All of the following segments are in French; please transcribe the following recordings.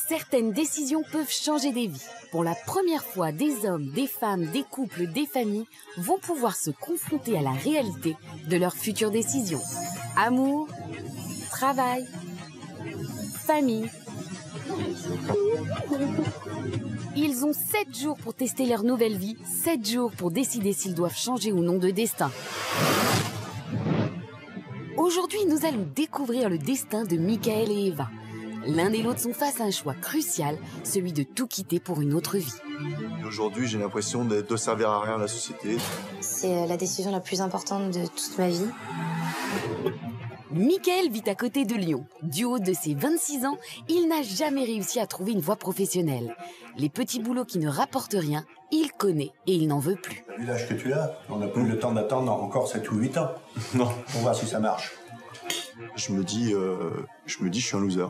Certaines décisions peuvent changer des vies. Pour la première fois, des hommes, des femmes, des couples, des familles vont pouvoir se confronter à la réalité de leurs futures décisions. Amour, travail, famille. Ils ont 7 jours pour tester leur nouvelle vie, 7 jours pour décider s'ils doivent changer ou non de destin. Aujourd'hui, nous allons découvrir le destin de Michael et Eva. L'un et l'autre sont face à un choix crucial, celui de tout quitter pour une autre vie. Aujourd'hui, j'ai l'impression de servir à rien à la société. C'est la décision la plus importante de toute ma vie. Michael vit à côté de Lyon. Du haut de ses 26 ans, il n'a jamais réussi à trouver une voie professionnelle. Les petits boulots qui ne rapportent rien, il connaît et il n'en veut plus. Vu l'âge que tu as, on n'a plus le temps d'attendre encore 7 ou 8 ans. Non. On va voir si ça marche. Je me dis, je suis un loser.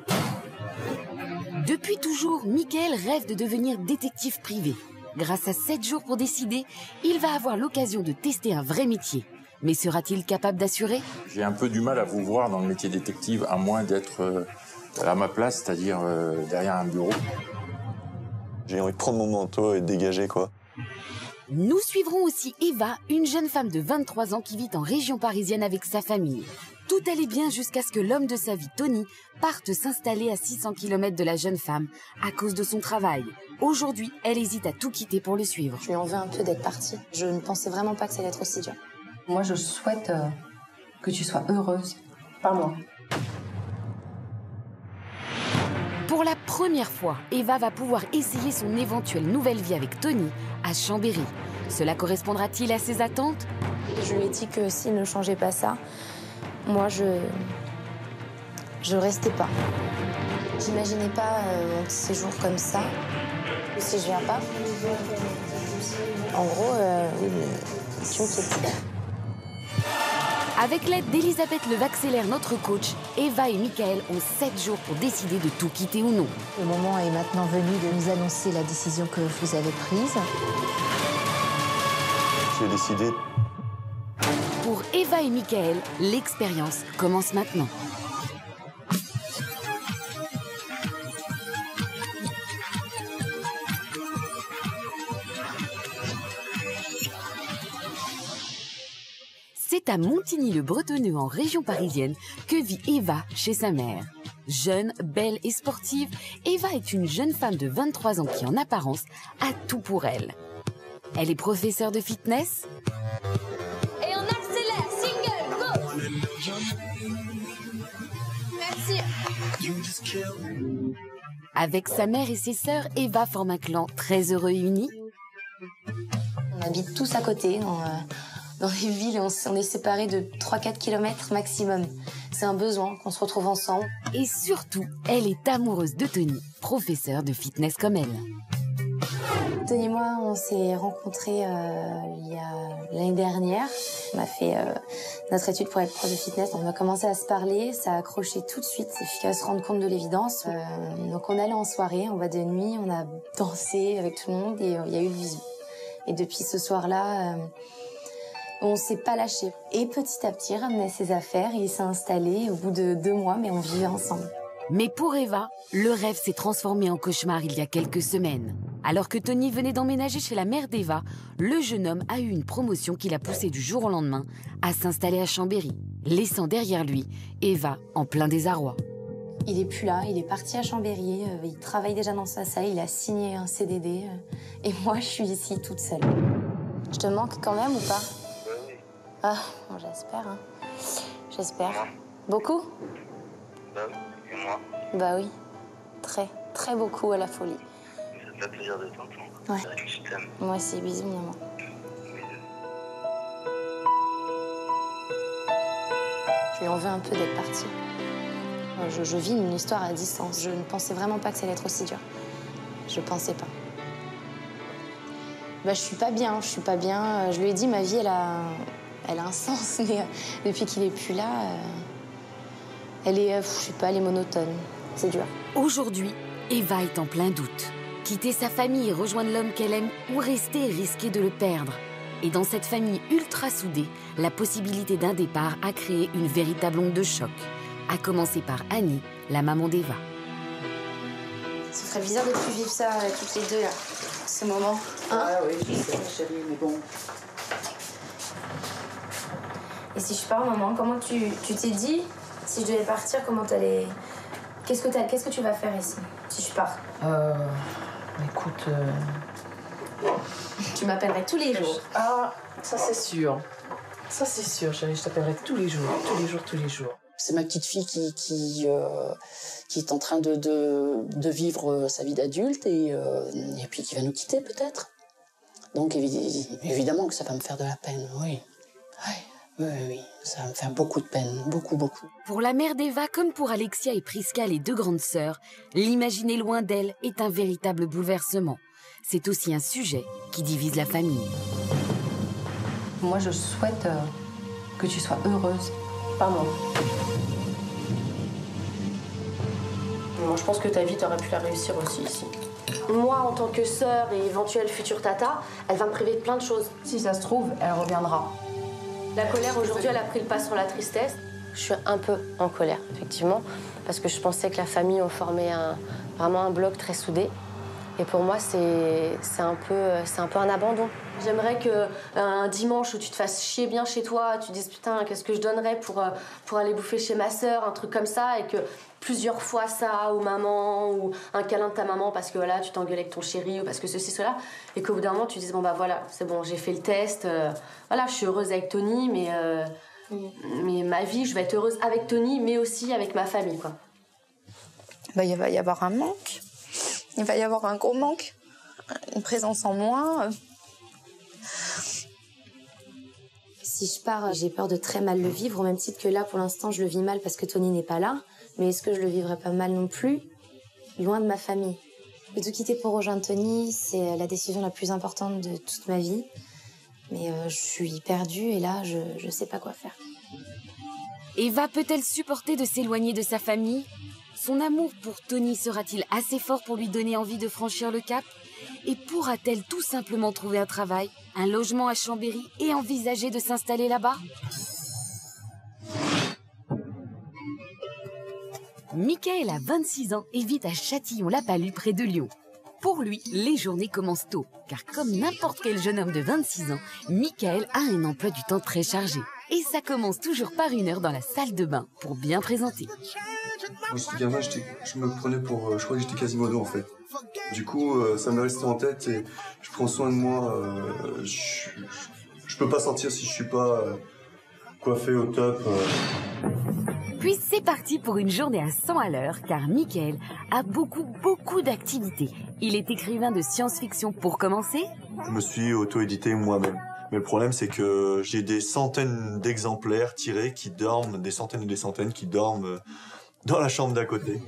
Depuis toujours, Michael rêve de devenir détective privé. Grâce à 7 jours pour décider, il va avoir l'occasion de tester un vrai métier. Mais sera-t-il capable d'assurer? J'ai un peu du mal à vous voir dans le métier détective, à moins d'être à ma place, c'est-à-dire derrière un bureau. J'ai envie de prendre mon manteau et de dégager, quoi. Nous suivrons aussi Eva, une jeune femme de 23 ans qui vit en région parisienne avec sa famille. Tout allait bien jusqu'à ce que l'homme de sa vie, Tony, parte s'installer à 600 km de la jeune femme à cause de son travail. Aujourd'hui, elle hésite à tout quitter pour le suivre. Je lui en veux un peu d'être partie. Je ne pensais vraiment pas que ça allait être aussi dur. Moi, je souhaite que tu sois heureuse par moi. Pour la première fois, Eva va pouvoir essayer son éventuelle nouvelle vie avec Tony à Chambéry. Cela correspondra-t-il à ses attentes? Je lui ai dit que s'il ne changeait pas ça, moi, je restais pas. J'imaginais pas mon petit séjour comme ça. Si je viens pas, en gros, tu m'inquiètes. Avec l'aide d'Elisabeth Levaxelaire, notre coach, Eva et Michael ont 7 jours pour décider de tout quitter ou non. Le moment est maintenant venu de nous annoncer la décision que vous avez prise. J'ai décidé. Pour Eva et Michael, l'expérience commence maintenant. C'est à Montigny-le-Bretonneux, en région parisienne, que vit Eva chez sa mère. Jeune, belle et sportive, Eva est une jeune femme de 23 ans qui, en apparence, a tout pour elle. Elle est professeure de fitness. Et on accélère, single, go! Merci. Avec sa mère et ses sœurs, Eva forme un clan très heureux et uni. On habite tous à côté, dans les villes, on est séparés de 3-4 km maximum. C'est un besoin qu'on se retrouve ensemble. Et surtout, elle est amoureuse de Tony, professeur de fitness comme elle. Tony et moi, on s'est rencontrés il y a l'année dernière. On a fait notre étude pour être prof de fitness. On a commencé à se parler, ça a accroché tout de suite. Il faut se rendre compte de l'évidence. Donc on allait en soirée, en boîte de nuit, on a dansé avec tout le monde et il y a eu le bisou. Et depuis ce soir-là, on s'est pas lâché. Et petit à petit, il ramenait ses affaires et il s'est installé au bout de 2 mois, mais on vivait ensemble. Mais pour Eva, le rêve s'est transformé en cauchemar il y a quelques semaines. Alors que Tony venait d'emménager chez la mère d'Eva, le jeune homme a eu une promotion qui l'a poussé du jour au lendemain à s'installer à Chambéry, laissant derrière lui Eva en plein désarroi. Il est plus là, il est parti à Chambéry, il travaille déjà dans sa salle, il a signé un CDD, et moi je suis ici toute seule. Je te manque quand même ou pas? Ah, bon, j'espère, hein. J'espère. Beaucoup? Bah oui, et moi? Bah oui, très beaucoup à la folie. Ça fait plaisir de t'entendre. Ouais. Je t'aime. Moi aussi, bisous maman. Je lui en veux un peu d'être partie. Je vis une histoire à distance. Je ne pensais vraiment pas que ça allait être aussi dur. Je pensais pas. Bah, je suis pas bien. Je lui ai dit, ma vie, elle a un sens, mais depuis qu'il est plus là, elle est, je sais pas, elle est monotone. C'est dur. Aujourd'hui, Eva est en plein doute. Quitter sa famille et rejoindre l'homme qu'elle aime ou rester et risquer de le perdre. Et dans cette famille ultra soudée, la possibilité d'un départ a créé une véritable onde de choc. À commencer par Annie, la maman d'Eva. Ça ferait bizarre de plus vivre ça toutes les deux, là, ce moment. Hein? Ah oui, je sais, chérie, mais bon. Et si je pars, maman, comment tu t'es dit, si je devais partir, comment t'allais... Qu'est-ce que tu vas faire ici, si je pars? Écoute... Tu m'appellerais tous les jours. Ah, ça c'est sûr. Ça c'est sûr, chérie, je t'appellerai tous les jours, tous les jours, tous les jours. C'est ma petite fille qui est en train de vivre sa vie d'adulte et puis qui va nous quitter peut-être. Donc évidemment que ça va me faire de la peine, oui. Oui, ça va me faire beaucoup de peine, beaucoup. Pour la mère d'Eva, comme pour Alexia et Priska, les deux grandes sœurs, l'imaginer loin d'elle est un véritable bouleversement. C'est aussi un sujet qui divise la famille. Moi, je souhaite que tu sois heureuse par moi. Moi, je pense que ta vie, t'aurais pu la réussir aussi ici. Moi, en tant que sœur et éventuelle future tata, elle va me priver de plein de choses. Si ça se trouve, elle reviendra. La colère, aujourd'hui, elle a pris le pas sur la tristesse. Je suis un peu en colère, effectivement, parce que je pensais que la famille, on formait vraiment un bloc très soudé. Et pour moi, c'est un peu un abandon. J'aimerais qu'un dimanche où tu te fasses chier bien chez toi, tu te dises putain, qu'est-ce que je donnerais pour aller bouffer chez ma sœur, un truc comme ça, et que plusieurs fois ça, ou maman, ou un câlin de ta maman parce que voilà, tu t'engueules avec ton chéri, ou parce que ceci, cela, et qu'au bout d'un moment, tu te dises bon bah voilà, c'est bon, j'ai fait le test, voilà, je suis heureuse avec Tony, mais ma vie, je vais être heureuse avec Tony, mais aussi avec ma famille, quoi. Bah, il va y avoir un manque. Il va y avoir un gros manque, une présence en moins. Si je pars, j'ai peur de très mal le vivre, au même titre que là, pour l'instant, je le vis mal parce que Tony n'est pas là. Mais est-ce que je le vivrai pas mal non plus, loin de ma famille? De tout quitter pour rejoindre Tony, c'est la décision la plus importante de toute ma vie. Mais je suis perdue et là, je sais pas quoi faire. Eva peut-elle supporter de s'éloigner de sa famille? Son amour pour Tony sera-t-il assez fort pour lui donner envie de franchir le cap? Et pourra-t-elle tout simplement trouver un travail, un logement à Chambéry et envisager de s'installer là-bas? Michael a 26 ans et vit à Châtillon-la-Palue près de Lyon. Pour lui, les journées commencent tôt, car comme n'importe quel jeune homme de 26 ans, Michael a un emploi du temps très chargé. Et ça commence toujours par 1 heure dans la salle de bain pour bien présenter. Quand j'étais gamin, je me prenais pour... je crois que j'étais Quasimodo en fait. Du coup, ça m'est resté en tête et je prends soin de moi. Je peux pas sortir si je suis pas coiffé au top. Puis c'est parti pour une journée à 100 à l'heure, car Michael a beaucoup d'activités. Il est écrivain de science-fiction pour commencer. Je me suis auto-édité moi-même. Mais le problème, c'est que j'ai des centaines d'exemplaires tirés qui dorment, des centaines et des centaines qui dorment dans la chambre d'à côté.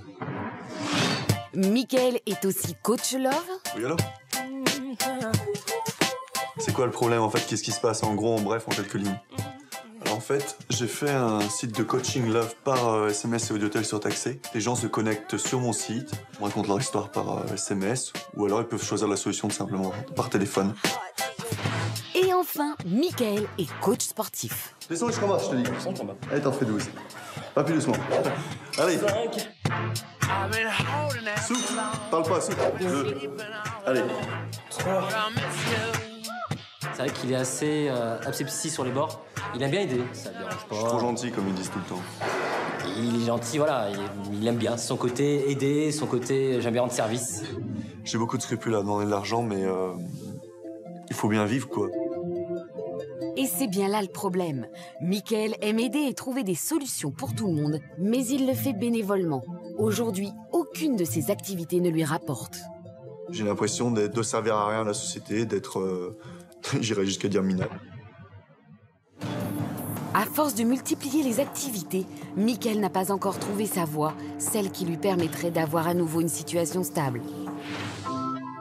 Michael est aussi coach love. Oui, allô? C'est quoi le problème, en fait? Qu'est-ce qui se passe? En gros, en bref, en quelques lignes. Alors, en fait, j'ai fait un site de coaching love par SMS et audiotel surtaxé. Les gens se connectent sur mon site, me racontent leur histoire par SMS, ou alors ils peuvent choisir la solution tout simplement par téléphone. Et enfin, Michael est coach sportif. Descends jusqu'en bas, je te dis. Allez, t'en fais 12. Pas plus doucement. Allez. Souffle. Parle pas, souffle. 2. Allez. 3. C'est vrai qu'il est assez absepsi sur les bords. Il aime bien aider, ça le dérange pas. Je suis trop gentil, comme ils disent tout le temps. Il est gentil, voilà, il aime bien. Son côté aider, son côté j'aime bien rendre service. J'ai beaucoup de scrupules à demander de l'argent, mais il faut bien vivre, quoi. Et c'est bien là le problème. Michael aime aider et trouver des solutions pour tout le monde, mais il le fait bénévolement. Aujourd'hui, aucune de ses activités ne lui rapporte. J'ai l'impression de servir à rien à la société, d'être, j'irais jusqu'à dire minable. À force de multiplier les activités, Michael n'a pas encore trouvé sa voie, celle qui lui permettrait d'avoir à nouveau une situation stable.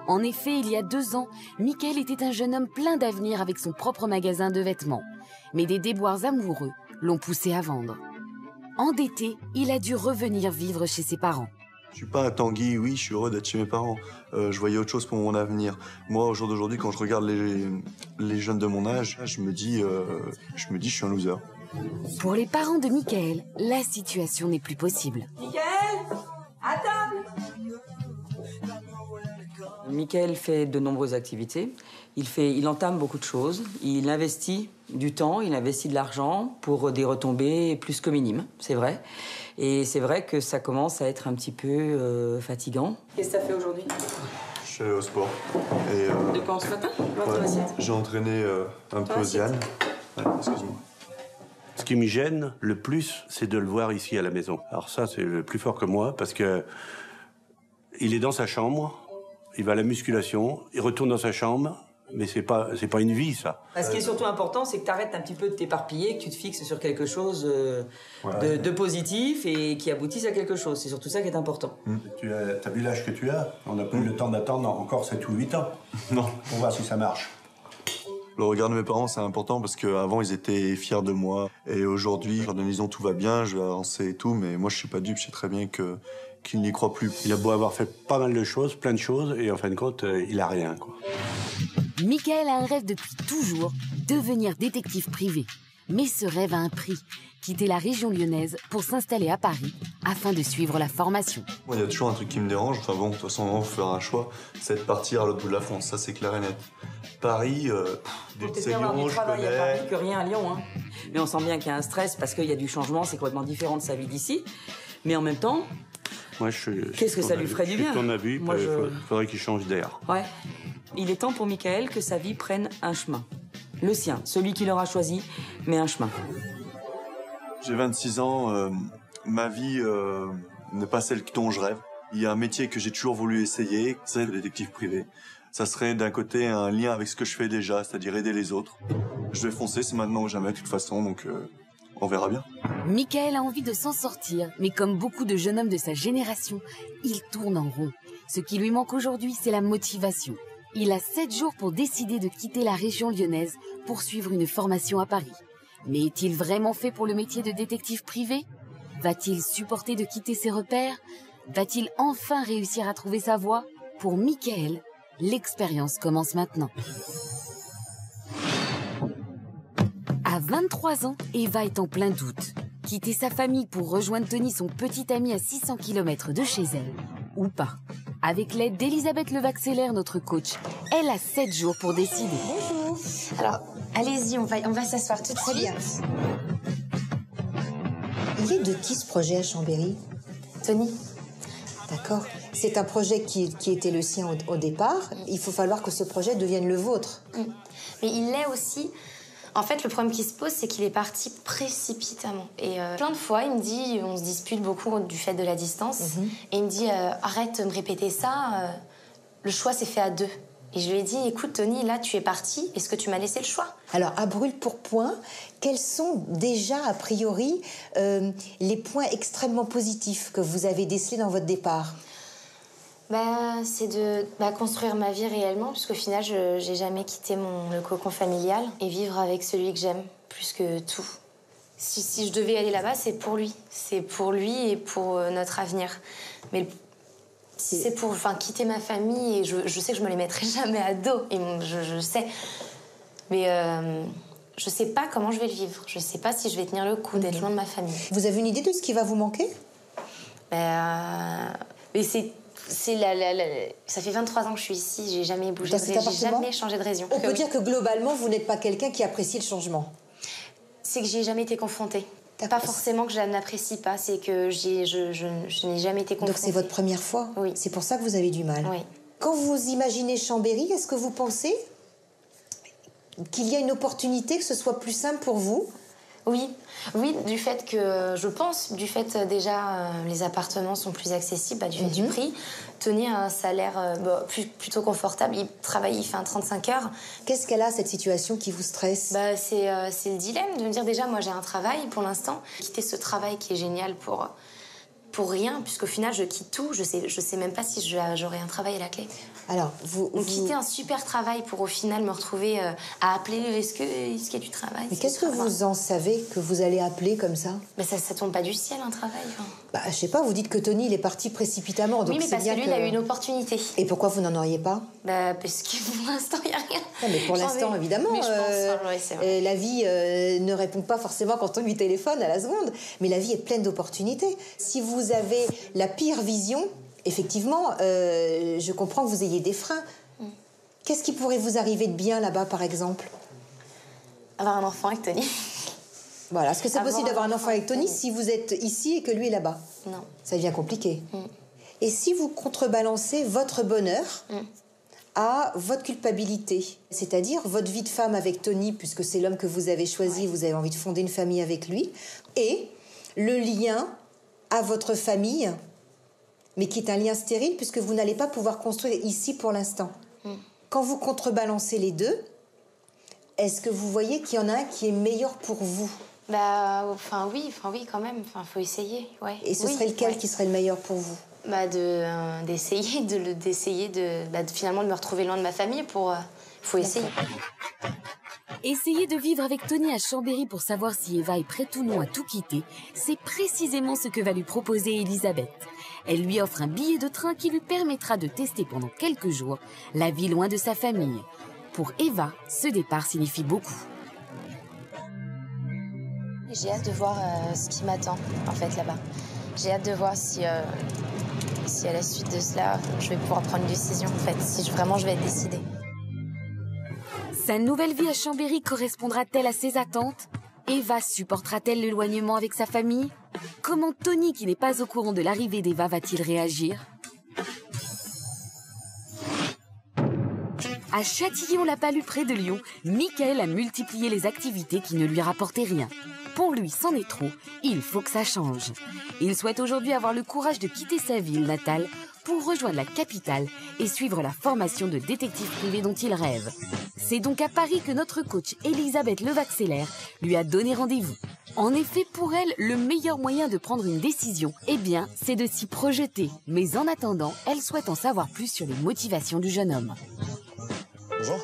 En effet, il y a 2 ans, Michael était un jeune homme plein d'avenir avec son propre magasin de vêtements. Mais des déboires amoureux l'ont poussé à vendre. Endetté, il a dû revenir vivre chez ses parents. Je suis pas un Tanguy, oui, je suis heureux d'être chez mes parents. Je voyais autre chose pour mon avenir. Moi, au jour d'aujourd'hui, quand je regarde les jeunes de mon âge, je me dis, je suis un loser. Pour les parents de Michael, la situation n'est plus possible. Michael, à table. Mickaël fait de nombreuses activités. Il entame beaucoup de choses. Il investit du temps, il investit de l'argent pour des retombées plus que minimes, c'est vrai. Et c'est vrai que ça commence à être un petit peu fatigant. Qu'est-ce que tu as fait aujourd'hui? Je suis allé au sport. Et, de quand ce matin? J'ai entraîné un peu Diane. Ouais, excuse-moi. Ce qui me gêne le plus, c'est de le voir ici à la maison. Alors ça, c'est le plus fort que moi, parce que il est dans sa chambre, il va à la musculation, il retourne dans sa chambre, mais c'est pas une vie, ça. Ce qui est surtout important, c'est que tu arrêtes un petit peu de t'éparpiller, que tu te fixes sur quelque chose de positif et qui aboutisse à quelque chose. C'est surtout ça qui est important. Tu as vu l'âge que tu as? On n'a pas eu le temps d'attendre encore 7 ou 8 ans. Non. On va voir si ça marche. Le regard de mes parents, c'est important parce qu'avant, ils étaient fiers de moi. Et aujourd'hui, dans la maison, tout va bien, je vais avancer et tout, mais moi, je suis pas dupe, je sais très bien qu'il n'y croit plus. Il a beau avoir fait pas mal de choses, plein de choses, et en fin de compte, il a rien, quoi. Mickaël a un rêve depuis toujours, devenir détective privé. Mais ce rêve a un prix, quitter la région lyonnaise pour s'installer à Paris afin de suivre la formation. Moi, il y a toujours un truc qui me dérange. Enfin bon, de toute façon, il faut faire un choix, c'est de partir à l'autre bout de la France, ça c'est clair et net. Paris, c'est Lyon, du travail à Paris que rien à Lyon. Hein. Mais on sent bien qu'il y a un stress parce qu'il y a du changement, c'est complètement différent de sa vie d'ici. Mais en même temps, qu'est-ce que ça lui ferait du bien? Ton avis, il faudrait qu'il change d'air. Ouais. Il est temps pour Mickaël que sa vie prenne un chemin. Le sien, celui qu'il aura choisi, mais un chemin. J'ai 26 ans, ma vie n'est pas celle dont je rêve. Il y a un métier que j'ai toujours voulu essayer, c'est le détective privé. Ça serait d'un côté un lien avec ce que je fais déjà, c'est-à-dire aider les autres. Je vais foncer, c'est maintenant ou jamais de toute façon, donc on verra bien. Mickaël a envie de s'en sortir, mais comme beaucoup de jeunes hommes de sa génération, il tourne en rond. Ce qui lui manque aujourd'hui, c'est la motivation. Il a 7 jours pour décider de quitter la région lyonnaise pour suivre une formation à Paris. Mais est-il vraiment fait pour le métier de détective privé? Va-t-il supporter de quitter ses repères? Va-t-il enfin réussir à trouver sa voie? Pour Mickaël, l'expérience commence maintenant. À 23 ans, Eva est en plein doute. Quitter sa famille pour rejoindre Tony, son petit ami à 600 km de chez elle, ou pas? Avec l'aide d'Elisabeth Levaxelaire, notre coach, elle a 7 jours pour décider. Bonjour. Alors, allez-y, on va s'asseoir tout de suite. Bien. Il est de qui ce projet à Chambéry? Tony. D'accord. C'est un projet qui était le sien au départ. Il faut falloir que ce projet devienne le vôtre. Mais il l'est aussi. En fait, le problème qui se pose, c'est qu'il est parti précipitamment. Et plein de fois, il me dit, on se dispute beaucoup du fait de la distance, et il me dit, arrête de me répéter ça, le choix s'est fait à 2. Et je lui ai dit, écoute Tony, là tu es parti, est-ce que tu m'as laissé le choix? Alors, à brûle pour point, quels sont déjà, a priori, les points extrêmement positifs que vous avez décelés dans votre départ? C'est de construire ma vie réellement, puisqu'au final, j'ai jamais quitté le cocon familial et vivre avec celui que j'aime, plus que tout. Si je devais aller là-bas, c'est pour lui. C'est pour lui et pour notre avenir. Mais si c'est pour quitter ma famille, et je sais que je me les mettrai jamais à dos, et je sais. Mais je sais pas comment je vais le vivre. Je sais pas si je vais tenir le coup d'être loin de ma famille. Vous avez une idée de ce qui va vous manquer? Mais ça fait 23 ans que je suis ici, j'ai jamais bougé, j'ai jamais changé de région. On peut dire que globalement, vous n'êtes pas quelqu'un qui apprécie le changement. C'est que j'y ai jamais été confrontée. Pas forcément que je n'apprécie pas, c'est que je n'ai jamais été confrontée. Donc c'est votre première fois? Oui. C'est pour ça que vous avez du mal? Oui. Quand vous imaginez Chambéry, est-ce que vous pensez qu'il y a une opportunité que ce soit plus simple pour vous? Oui, du fait que, je pense, du fait déjà, les appartements sont plus accessibles, du fait du prix. Tony a un salaire plutôt confortable, il fait un 35 heures. Qu'est-ce qu'elle a, cette situation qui vous stresse? C'est le dilemme de me dire déjà, moi j'ai un travail pour l'instant. Quitter ce travail qui est génial pour rien, puisqu'au final je quitte tout, je sais même pas si j'aurai un travail à la clé. Alors, quitter un super travail pour au final me retrouver à appeler, est-ce qu'il y a du travail? Mais qu'est-ce que vous en savez que vous allez appeler comme ça? Ça tombe pas du ciel, un travail. Je sais pas, vous dites que Tony il est parti précipitamment. Donc oui, mais parce que lui il a eu une opportunité. Et pourquoi vous n'en auriez pas? Parce que pour l'instant il n'y a rien. Non, mais pour l'instant, évidemment, mais je pense, la vie ne répond pas forcément quand on lui téléphone à la seconde, mais la vie est pleine d'opportunités. Si vous avez la pire vision, effectivement, je comprends que vous ayez des freins. Qu'est-ce qui pourrait vous arriver de bien là-bas, par exemple? Avoir un enfant avec Tony. Voilà. Est-ce que c'est possible d'avoir un enfant avec Tony si vous êtes ici et que lui est là-bas? Non. Ça devient compliqué. Et si vous contrebalancez votre bonheur à votre culpabilité, c'est-à-dire votre vie de femme avec Tony, puisque c'est l'homme que vous avez choisi, vous avez envie de fonder une famille avec lui, et le lien à votre famille, mais qui est un lien stérile, puisque vous n'allez pas pouvoir construire ici pour l'instant. Quand vous contrebalancez les deux, est-ce que vous voyez qu'il y en a un qui est meilleur pour vous? Bah, oui, quand même. Faut essayer, ouais. Et ce serait lequel qui serait le meilleur pour vous? Bah, d'essayer finalement de me retrouver loin de ma famille pour... faut essayer. Essayer de vivre avec Tony à Chambéry pour savoir si Eva est prête ou non à tout quitter, c'est précisément ce que va lui proposer Elisabeth. Elle lui offre un billet de train qui lui permettra de tester pendant quelques jours la vie loin de sa famille. Pour Eva, ce départ signifie beaucoup. J'ai hâte de voir ce qui m'attend, en fait, là-bas. J'ai hâte de voir si à la suite de cela, je vais pouvoir prendre une décision, en fait, si vraiment je vais être décidée. Sa nouvelle vie à Chambéry correspondra-t-elle à ses attentes? Eva supportera-t-elle l'éloignement avec sa famille? Comment Tony, qui n'est pas au courant de l'arrivée d'Eva, va-t-il réagir? À Châtillon-la-Palud, près de Lyon, Michael a multiplié les activités qui ne lui rapportaient rien. Pour lui, c'en est trop, il faut que ça change. Il souhaite aujourd'hui avoir le courage de quitter sa ville natale pour rejoindre la capitale et suivre la formation de détective privé dont il rêve. C'est donc à Paris que notre coach Elisabeth Levaxelaire lui a donné rendez-vous. En effet, pour elle, le meilleur moyen de prendre une décision, c'est de s'y projeter. Mais en attendant, elle souhaite en savoir plus sur les motivations du jeune homme. Bonjour.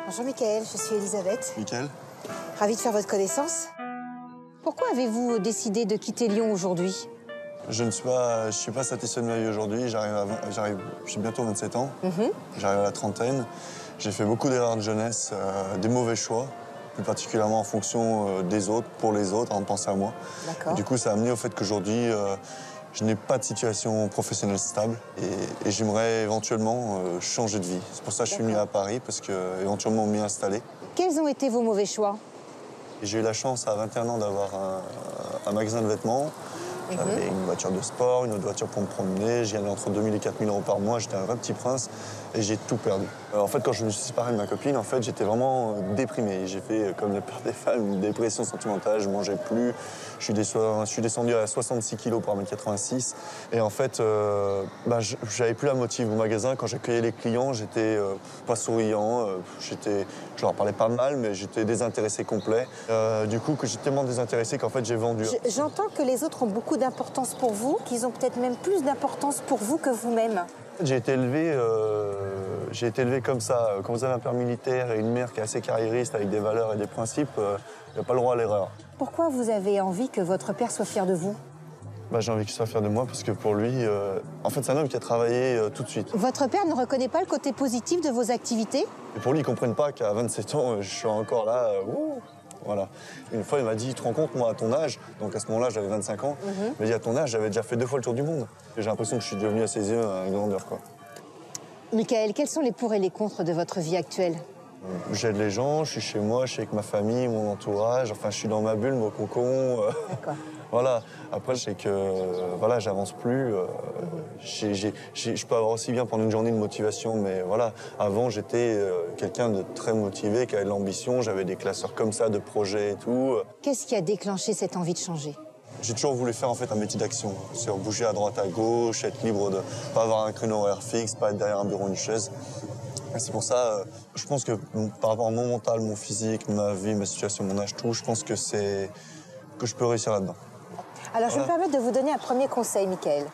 Bonjour Michael, je suis Elisabeth. Michael. Ravie de faire votre connaissance. Pourquoi avez-vous décidé de quitter Lyon aujourd'hui? Je ne suis pas satisfait de ma vie aujourd'hui. J'ai bientôt 27 ans. J'arrive à la trentaine. J'ai fait beaucoup d'erreurs de jeunesse, des mauvais choix, plus particulièrement en fonction des autres, pour les autres, avant de penser à moi. Du coup, ça a amené au fait qu'aujourd'hui, je n'ai pas de situation professionnelle stable et j'aimerais éventuellement changer de vie. C'est pour ça que je suis venu à Paris, parce que éventuellement m'y installer. Quels ont été vos mauvais choix? J'ai eu la chance à 21 ans d'avoir un magasin de vêtements. J'avais une voiture de sport, une autre voiture pour me promener. J'y allais entre 2 000 et 4 000 euros par mois. J'étais un vrai petit prince et j'ai tout perdu. En fait, quand je me suis séparé de ma copine, j'étais vraiment déprimé. J'ai fait, comme la plupart des femmes, une dépression sentimentale. Je mangeais plus. Je suis descendu à 66 kilos pour 1m86. Et en fait, j'avais plus la motive au magasin. Quand j'accueillais les clients, j'étais pas souriant. Je leur parlais pas mal, mais j'étais désintéressé complet. Du coup, que j'étais tellement désintéressé qu'en fait, j'ai vendu. J'entends que les autres ont beaucoup d'importance pour vous, qu'ils ont peut-être même plus d'importance pour vous que vous-même. J'ai été élevé comme ça. Quand vous avez un père militaire et une mère qui est assez carriériste avec des valeurs et des principes, il n'y a pas le droit à l'erreur. Pourquoi vous avez envie que votre père soit fier de vous? J'ai envie qu'il soit fier de moi parce que pour lui, c'est un homme qui a travaillé tout de suite. Votre père ne reconnaît pas le côté positif de vos activités? Et pour lui, ils ne comprennent pas qu'à 27 ans, je suis encore là. Voilà. Une fois, il m'a dit, tu te rends compte, moi, à ton âge, donc à ce moment-là, j'avais 25 ans, il m'a dit, à ton âge, j'avais déjà fait 2 fois le tour du monde. Et j'ai l'impression que je suis devenu à ses yeux un grandeur, quoi. Michael, quels sont les pour et les contre de votre vie actuelle? J'aide les gens, je suis chez moi, je suis avec ma famille, mon entourage, je suis dans ma bulle, mon cocon. D'accord. Voilà. Après, je sais que j'avance plus. Je peux avoir aussi bien pendant une journée de motivation, mais voilà. Avant, j'étais quelqu'un de très motivé, qui avait de l'ambition. J'avais des classeurs comme ça, de projets et tout. Qu'est-ce qui a déclenché cette envie de changer? J'ai toujours voulu faire un métier d'action. C'est bouger à droite, à gauche, être libre de pas avoir un créneau horaire fixe, pas être derrière un bureau, une chaise. Et c'est pour ça, je pense que par rapport à mon mental, mon physique, ma vie, ma situation, mon âge, tout, je pense que je peux réussir là-dedans. Alors, je vais me permettre de vous donner un premier conseil, Michael.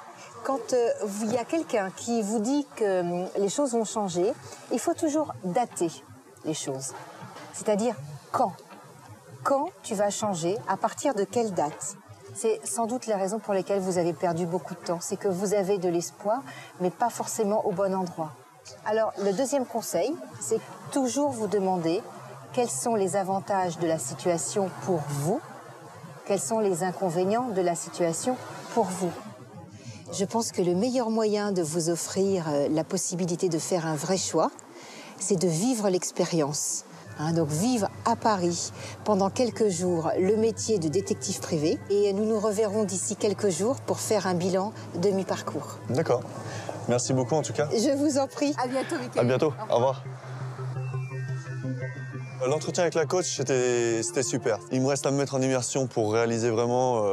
Quand il y a quelqu'un qui vous dit que les choses vont changer, il faut toujours dater les choses. C'est-à-dire, quand? Quand tu vas changer? À partir de quelle date? C'est sans doute la raison pour laquelle vous avez perdu beaucoup de temps. C'est que vous avez de l'espoir, mais pas forcément au bon endroit. Alors, le deuxième conseil, c'est toujours vous demander quels sont les avantages de la situation pour vous, quels sont les inconvénients de la situation pour vous. Je pense que le meilleur moyen de vous offrir la possibilité de faire un vrai choix, c'est de vivre l'expérience. Donc vivre à Paris pendant quelques jours le métier de détective privé. Et nous nous reverrons d'ici quelques jours pour faire un bilan de mi-parcours. D'accord. Merci beaucoup en tout cas. Je vous en prie. À bientôt, Mickaël. À bientôt. Au revoir. L'entretien avec la coach, c'était super. Il me reste à me mettre en immersion pour réaliser vraiment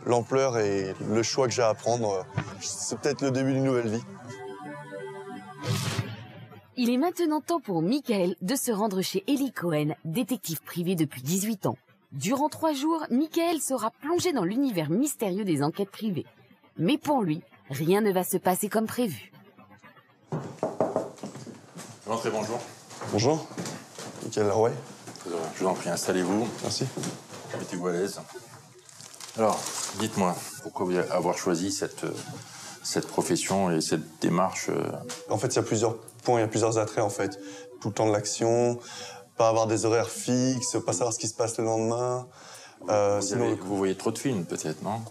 l'ampleur et le choix que j'ai à prendre. C'est peut-être le début d'une nouvelle vie. Il est maintenant temps pour Mickaël de se rendre chez Ellie Cohen, détective privé depuis 18 ans. Durant 3 jours, Mickaël sera plongé dans l'univers mystérieux des enquêtes privées. Mais pour lui, rien ne va se passer comme prévu. Entrez, bonjour. Bonjour. Mickaël Larouet. Je vous en prie, installez-vous. Merci. Mettez-vous à l'aise. Alors, dites-moi, pourquoi vous avoir choisi cette profession et cette démarche En fait, il y a plusieurs points, il y a plusieurs attraits en fait. Tout le temps de l'action, pas avoir des horaires fixes, pas savoir ce qui se passe le lendemain. Vous voyez trop de films, peut-être, non?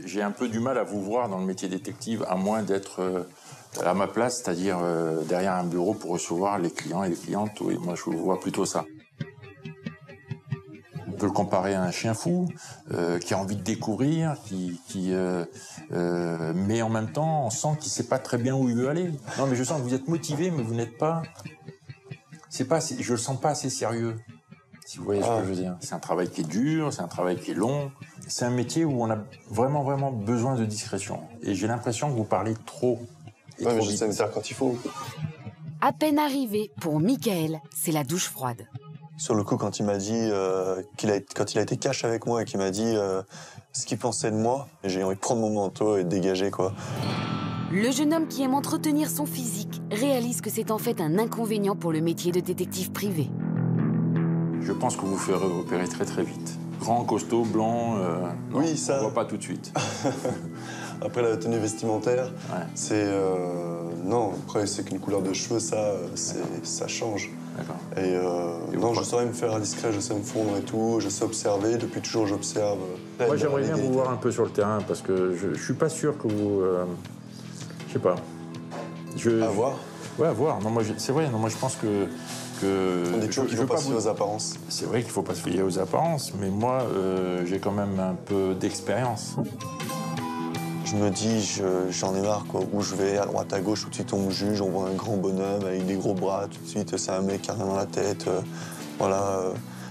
J'ai un peu du mal à vous voir dans le métier détective, à moins d'être à ma place, c'est-à-dire derrière un bureau pour recevoir les clients et les clientes. Oui, moi, je vous vois plutôt ça. On peut le comparer à un chien fou qui a envie de découvrir, mais en même temps, on sent qu'il ne sait pas très bien où il veut aller. Non, mais je sens que vous êtes motivé, mais vous n'êtes pas... je le sens pas assez sérieux, si vous voyez ce que je veux dire. C'est un travail qui est dur, c'est un travail qui est long. C'est un métier où on a vraiment, vraiment besoin de discrétion. Et j'ai l'impression que vous parlez trop. Et trop mais vite. je sais me faire quand il faut. À peine arrivé, pour Mickaël, c'est la douche froide. Sur le coup, quand il m'a dit, quand il a été cash avec moi et qu'il m'a dit ce qu'il pensait de moi, j'ai envie de prendre mon manteau et de dégager, quoi. Le jeune homme qui aime entretenir son physique réalise que c'est en fait un inconvénient pour le métier de détective privé. Je pense que vous ferez repérer très très vite. Grand, costaud, blanc, oui, ça. On voit pas tout de suite. Après, la tenue vestimentaire, c'est... non, après, c'est qu'une couleur de cheveux, ça change. D'accord. Et non, je saurais me faire discret, je sais me fondre et tout, je sais observer, depuis toujours j'observe. Moi, j'aimerais bien vous voir un peu sur le terrain, parce que je suis pas sûr que vous... je sais pas. À voir. Ouais, à voir. Non, c'est vrai, non, moi je pense que... On dit toujours qu'il ne faut pas se fier aux apparences. C'est vrai qu'il ne faut pas se fier aux apparences, mais moi, j'ai quand même un peu d'expérience. Je me dis, j'en ai marre, quoi. Où je vais, à droite, à gauche, tout de suite on me juge, on voit un grand bonhomme avec des gros bras, tout de suite c'est un mec qui a rien dans la tête. Voilà.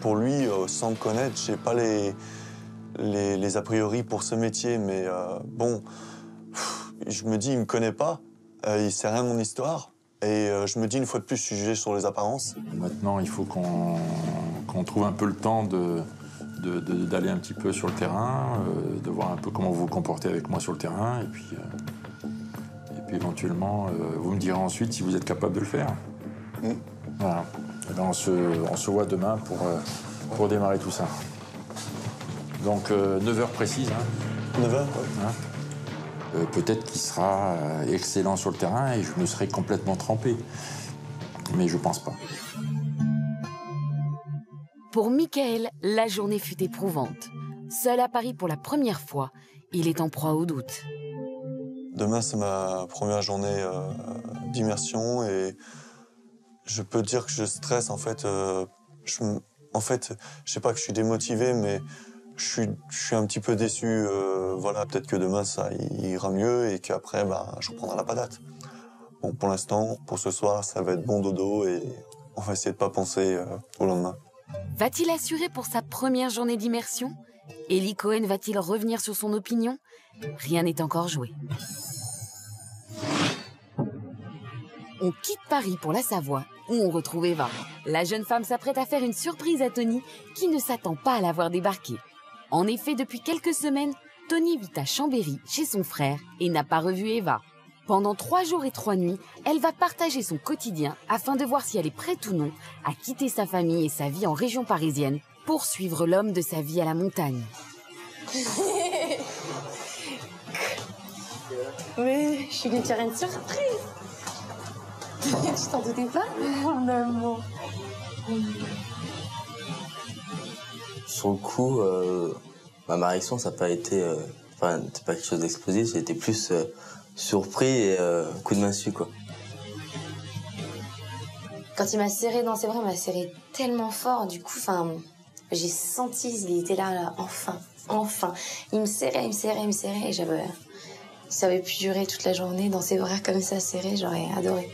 Pour lui, sans me connaître, j'ai pas les a priori pour ce métier, mais bon, je me dis, il me connaît pas, il sait rien de mon histoire. Et je me dis, une fois de plus, je suis jugé sur les apparences. Maintenant, il faut qu'on trouve un peu le temps d'aller un petit peu sur le terrain, de voir un peu comment vous vous comportez avec moi sur le terrain, et puis éventuellement, vous me direz ensuite si vous êtes capable de le faire. Voilà. Et ben on se voit demain pour démarrer tout ça. Donc 9h précise. Hein. 9h, ouais. Hein. Peut-être qu'il sera excellent sur le terrain et je me serai complètement trempé. Mais je pense pas. Pour Mickaël, la journée fut éprouvante. Seul à Paris pour la première fois, il est en proie au doute. Demain, c'est ma première journée d'immersion et je peux dire que je stresse. En fait, je sais pas que je suis démotivé, mais je suis un petit peu déçu. Voilà, peut-être que demain, ça ira mieux et qu'après, je reprendrai la patate. Bon, pour l'instant, pour ce soir, ça va être bon dodo et on va essayer de pas penser au lendemain. Va-t-il assurer pour sa première journée d'immersion? Ellie Cohen va-t-il revenir sur son opinion? Rien n'est encore joué. On quitte Paris pour la Savoie, où on retrouve Eva. La jeune femme s'apprête à faire une surprise à Tony, qui ne s'attend pas à la voir débarquer. En effet, depuis quelques semaines, Tony vit à Chambéry, chez son frère, et n'a pas revu Eva. Pendant 3 jours et 3 nuits, elle va partager son quotidien afin de voir si elle est prête ou non à quitter sa famille et sa vie en région parisienne pour suivre l'homme de sa vie à la montagne. Mais je suis venue te faire une surprise. Tu t'en doutais pas? Mon amour. Sur le coup, ma réaction, ça n'a pas été... c'est pas quelque chose d'explosif, j'étais plus surpris et coup de massue, quoi. Quand il m'a serré dans ses bras, il m'a serré tellement fort, du coup, j'ai senti, il était là, enfin. Il me serrait, et ça avait pu durer toute la journée dans ses bras comme ça, serré, j'aurais adoré.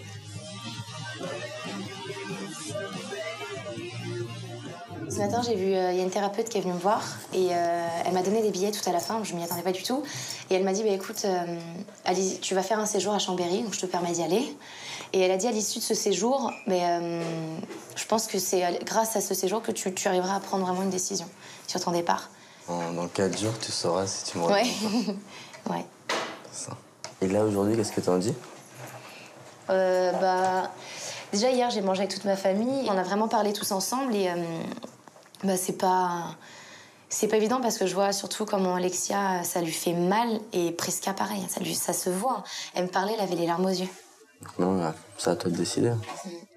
Ce matin, j'ai vu, il y a une thérapeute qui est venue me voir et elle m'a donné des billets tout à la fin, je m'y attendais pas du tout. Et elle m'a dit, écoute, tu vas faire un séjour à Chambéry, donc je te permets d'y aller. Et elle a dit à l'issue de ce séjour, je pense que c'est grâce à ce séjour que tu arriveras à prendre vraiment une décision sur ton départ. Dans 4 jours, tu sauras si tu me Ouais. Ouais. C'est ça. Et là, aujourd'hui, qu'est-ce que tu en dis? Déjà, hier, j'ai mangé avec toute ma famille. On a vraiment parlé tous ensemble et c'est pas évident parce que je vois surtout comment Alexia, ça lui fait mal et Prisca, pareil, ça se voit. Elle me parlait, elle avait les larmes aux yeux. Non, c'est à toi de décider.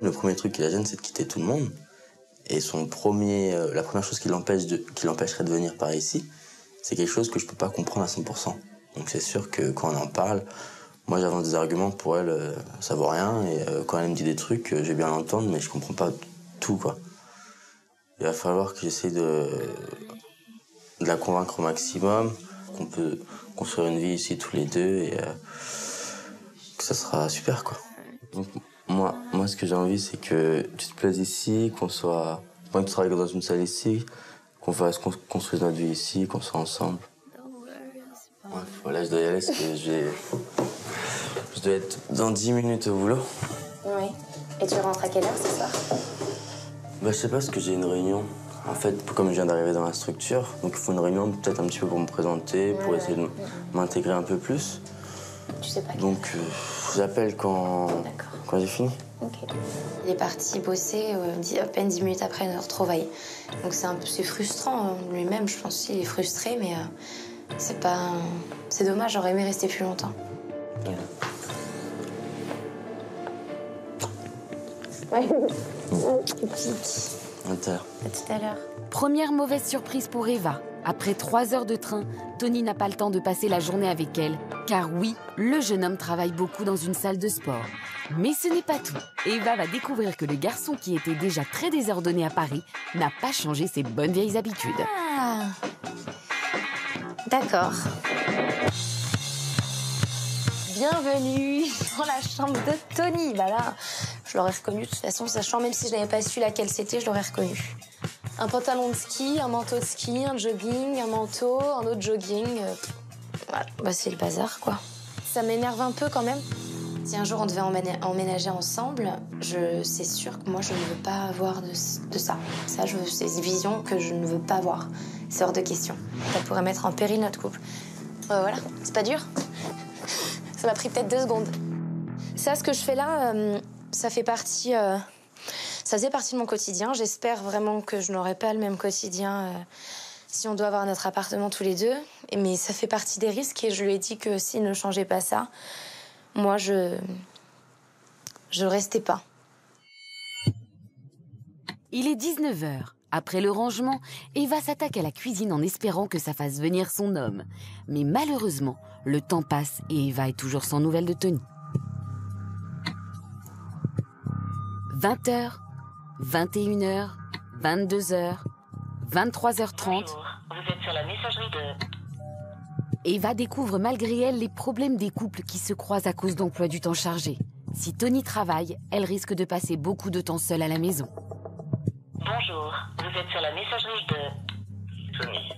Le premier truc qui la gêne, c'est de quitter tout le monde. Et la première chose qui l'empêcherait de venir par ici, c'est quelque chose que je peux pas comprendre à 100%. Donc c'est sûr que quand on en parle, moi j'avance des arguments pour elle, ça vaut rien. Et quand elle me dit des trucs, je vais bien l'entendre, mais je comprends pas tout, quoi. Il va falloir que j'essaie de la convaincre au maximum, qu'on peut construire une vie ici tous les deux et que ça sera super, quoi. Donc, moi, ce que j'ai envie, c'est que tu te plaises ici, qu'on travaille dans une salle ici, qu'on construise notre vie ici, qu'on soit ensemble. Bref, voilà, je dois y aller parce que je dois être dans 10 minutes au boulot. Oui. Et tu rentres à quelle heure ce soir? Je sais pas, parce que j'ai une réunion. En fait, comme je viens d'arriver dans la structure, donc il faut une réunion peut-être un petit peu pour me présenter, pour essayer de m'intégrer un peu plus. Tu sais pas. Donc, j'appelle quand j'ai fini. Ok. Il est parti bosser à peine 10 minutes après notre retrouvaille. Donc c'est frustrant lui-même, je pense qu'il est frustré, mais c'est dommage, j'aurais aimé rester plus longtemps. Ouais. Tu piques. À tout à l'heure. À tout à l'heure. Première mauvaise surprise pour Eva. Après 3 heures de train, Tony n'a pas le temps de passer la journée avec elle. Car oui, le jeune homme travaille beaucoup dans une salle de sport. Mais ce n'est pas tout. Eva va découvrir que le garçon qui était déjà très désordonné à Paris n'a pas changé ses bonnes vieilles habitudes. Ah. D'accord. Bienvenue dans la chambre de Tony. Là, je l'aurais reconnu de toute façon, sachant même si je n'avais pas su laquelle c'était, je l'aurais reconnu. Un pantalon de ski, un manteau de ski, un jogging, un manteau, un autre jogging. C'est le bazar, quoi. Ça m'énerve un peu quand même. Si un jour on devait emménager ensemble, c'est sûr que moi je ne veux pas avoir de ça. Ça, c'est une vision que je ne veux pas avoir. C'est hors de question. Ça pourrait mettre en péril notre couple. Voilà, c'est pas dur. Ça m'a pris peut-être 2 secondes. Ça, ce que je fais là, ça faisait partie de mon quotidien. J'espère vraiment que je n'aurai pas le même quotidien si on doit avoir notre appartement tous les deux. Mais ça fait partie des risques et je lui ai dit que s'il ne changeait pas ça, moi, je restais pas. Il est 19h. Après le rangement, Eva s'attaque à la cuisine en espérant que ça fasse venir son homme. Mais malheureusement, le temps passe et Eva est toujours sans nouvelles de Tony. 20h, 21h, 22h, 23h30. Bonjour, vous êtes sur la messagerie de... Eva découvre malgré elle les problèmes des couples qui se croisent à cause d'emplois du temps chargés. Si Tony travaille, elle risque de passer beaucoup de temps seule à la maison. Bonjour, vous êtes sur la messagerie de... Tony.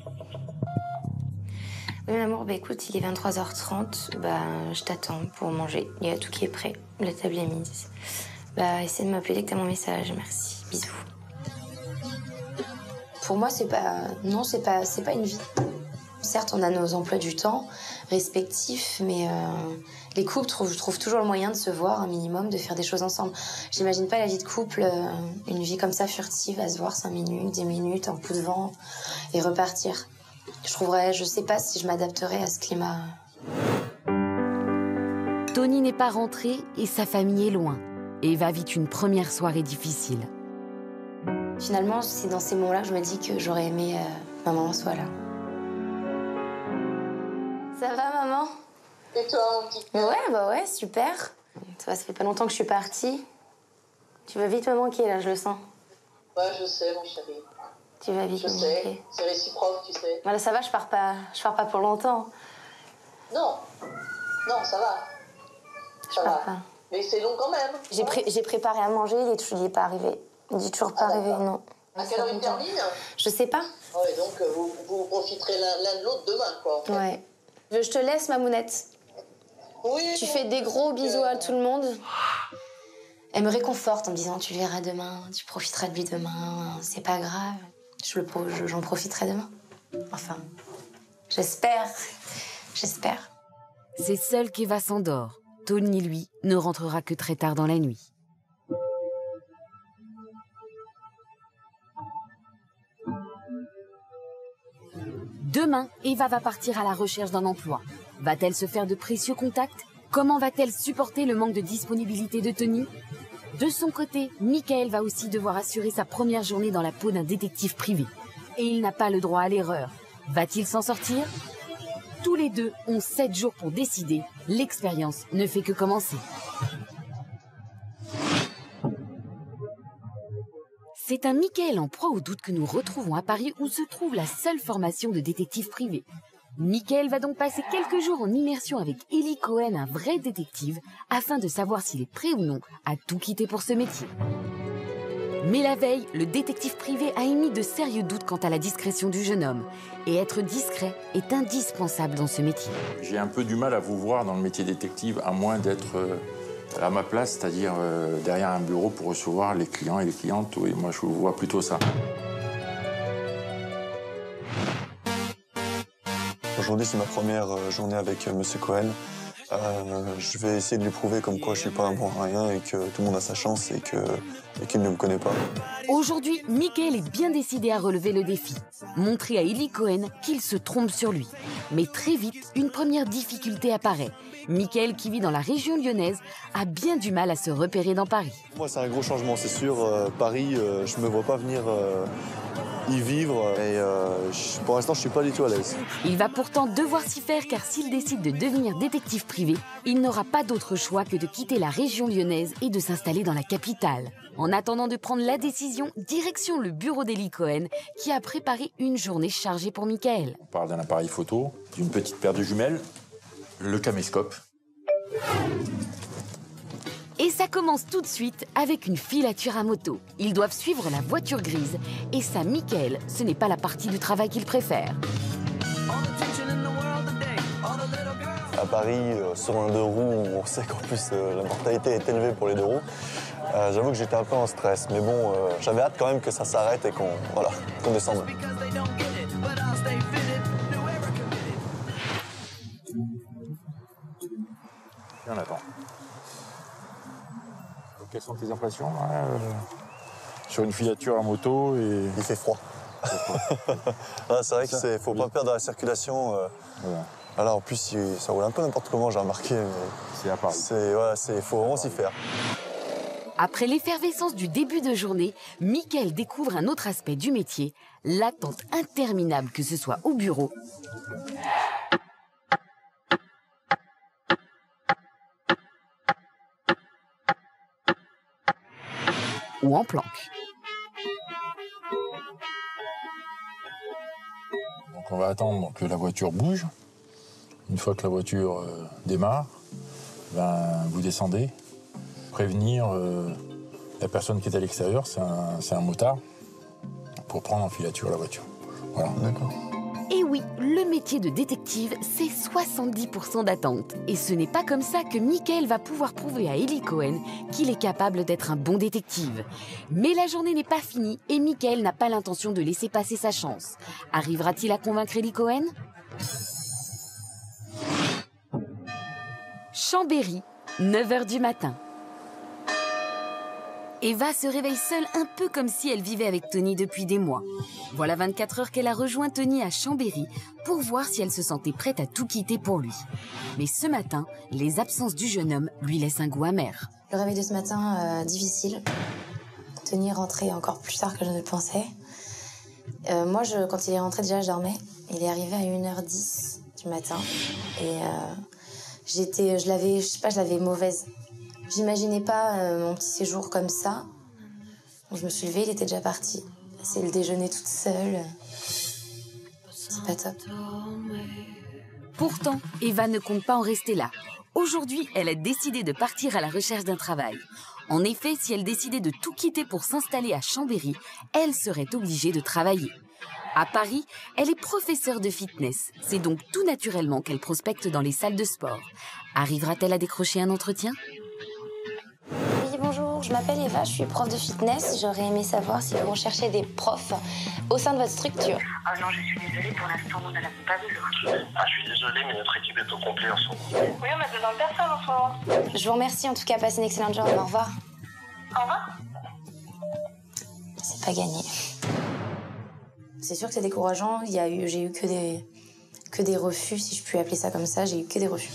Oui, maman, écoute, il est 23h30. Je t'attends pour manger. Il y a tout qui est prêt. La table est mise. Essaie de m'appeler dès que t'as mon message. Merci. Bisous. Pour moi, c'est pas une vie. Certes, on a nos emplois du temps respectifs, mais les couples trouvent toujours le moyen de se voir un minimum, de faire des choses ensemble. J'imagine pas la vie de couple, une vie comme ça furtive, à se voir 5 minutes, 10 minutes, un coup de vent et repartir. Je sais pas si je m'adapterais à ce climat. Tony n'est pas rentré et sa famille est loin. Eva vit une première soirée difficile. Finalement, c'est dans ces moments-là que je me dis que j'aurais aimé que ma maman soit là. Ça va, maman? Et toi, mon petit cœur? Ouais, super. Ça fait pas longtemps que je suis partie. Tu vas vite me manquer, là, je le sens. Ouais, je sais, mon chéri. Tu vas vite me manquer. C'est réciproque, tu sais. Voilà, ça va, je pars pas pour longtemps. Non, ça va. Je pars pas. Mais c'est long quand même. J'ai préparé à manger, il est pas arrivé. Il est toujours pas arrivé, non. À quelle heure il termine? Je sais pas. Ouais, donc vous profiterez l'un de l'autre demain, quoi. En fait. Ouais. Je te laisse, ma mounette. Oui. Tu fais des gros bisous à tout le monde. Elle me réconforte en me disant, tu le verras demain, tu profiteras de lui demain, c'est pas grave. J'en profiterai demain. Enfin, j'espère. C'est seul qu'Eva s'endort. Tony, lui, ne rentrera que très tard dans la nuit. Demain, Eva va partir à la recherche d'un emploi. Va-t-elle se faire de précieux contacts? Comment va-t-elle supporter le manque de disponibilité de Tony? De son côté, Michael va aussi devoir assurer sa première journée dans la peau d'un détective privé. Et il n'a pas le droit à l'erreur. Va-t-il s'en sortir? Tous les deux ont 7 jours pour décider. L'expérience ne fait que commencer. C'est un Michael en proie au doute que nous retrouvons à Paris où se trouve la seule formation de détective privé. Michael va donc passer quelques jours en immersion avec Eli Cohen, un vrai détective, afin de savoir s'il est prêt ou non à tout quitter pour ce métier. Mais la veille, le détective privé a émis de sérieux doutes quant à la discrétion du jeune homme. Et être discret est indispensable dans ce métier. J'ai un peu du mal à vous voir dans le métier détective, à moins d'être à ma place, c'est-à-dire derrière un bureau pour recevoir les clients et les clientes. Oui, moi, je vous vois plutôt ça. Aujourd'hui, c'est ma première journée avec Monsieur Cohen. Je vais essayer de lui prouver comme quoi je suis pas un bon à rien et que tout le monde a sa chance et qu'il ne me connaît pas. Aujourd'hui, Michael est bien décidé à relever le défi. Montrer à Eli Cohen qu'il se trompe sur lui. Mais très vite, une première difficulté apparaît. Michael, qui vit dans la région lyonnaise, a bien du mal à se repérer dans Paris. Moi, c'est un gros changement, c'est sûr. Paris, je me vois pas venir y vivre et pour l'instant, je suis pas du tout à l'aise. Il va pourtant devoir s'y faire car s'il décide de devenir détective privé, il n'aura pas d'autre choix que de quitter la région lyonnaise et de s'installer dans la capitale. En attendant de prendre la décision, direction le bureau d'Eli Cohen qui a préparé une journée chargée pour Michael. On parle d'un appareil photo, d'une petite paire de jumelles, le caméscope. Et ça commence tout de suite avec une filature à moto. Ils doivent suivre la voiture grise. Et ça, Michael, ce n'est pas la partie du travail qu'il préfère. À Paris, sur un 2 roues, on sait qu'en plus la mortalité est élevée pour les 2 roues. J'avoue que j'étais un peu en stress, mais bon, j'avais hâte quand même que ça s'arrête et qu'on descende. On attend. Quelles sont tes impressions sur une filature à moto et... Il fait froid. C'est vrai qu'il ne faut pas perdre la circulation. Voilà. Alors en plus, ça roule un peu n'importe comment, j'ai remarqué. C'est à Paris. Il faut vraiment s'y faire. Après l'effervescence du début de journée, Michael découvre un autre aspect du métier, l'attente interminable que ce soit au bureau ou en planque. Donc on va attendre que la voiture bouge. Une fois que la voiture démarre, vous descendez. Prévenir la personne qui est à l'extérieur, c'est un motard, pour prendre en filature la voiture. Voilà. D'accord. Et oui, le métier de détective, c'est 70% d'attente. Et ce n'est pas comme ça que Michael va pouvoir prouver à Eli Cohen qu'il est capable d'être un bon détective. Mais la journée n'est pas finie et Michael n'a pas l'intention de laisser passer sa chance. Arrivera-t-il à convaincre Eli Cohen? Chambéry, 9h du matin. Eva se réveille seule un peu comme si elle vivait avec Tony depuis des mois. Voilà 24 heures qu'elle a rejoint Tony à Chambéry pour voir si elle se sentait prête à tout quitter pour lui. Mais ce matin, les absences du jeune homme lui laissent un goût amer. Le réveil de ce matin, difficile. Tony est rentré encore plus tard que je ne le pensais. Moi, quand il est rentré, déjà, je dormais. Il est arrivé à 1h10 du matin. Et je l'avais mauvaise. J'imaginais pas mon petit séjour comme ça. Donc, je me suis levée, il était déjà parti. C'est le déjeuner toute seule. C'est pas top. Pourtant, Eva ne compte pas en rester là. Aujourd'hui, elle a décidé de partir à la recherche d'un travail. En effet, si elle décidait de tout quitter pour s'installer à Chambéry, elle serait obligée de travailler. À Paris, elle est professeure de fitness. C'est donc tout naturellement qu'elle prospecte dans les salles de sport. Arrivera-t-elle à décrocher un entretien ? Oui, bonjour, je m'appelle Eva, je suis prof de fitness. J'aurais aimé savoir si vous recherchez des profs au sein de votre structure. Ah non, je suis désolée, pour l'instant, on n'a pas besoin. Ah, je suis désolé, mais notre équipe est au complet en ce moment. Oui, on a besoin de personne en ce moment. Je vous remercie, en tout cas, passez une excellente journée. Au revoir. Au revoir. C'est pas gagné. C'est sûr que c'est décourageant. J'ai eu que des refus, si je puis appeler ça comme ça. J'ai eu que des refus.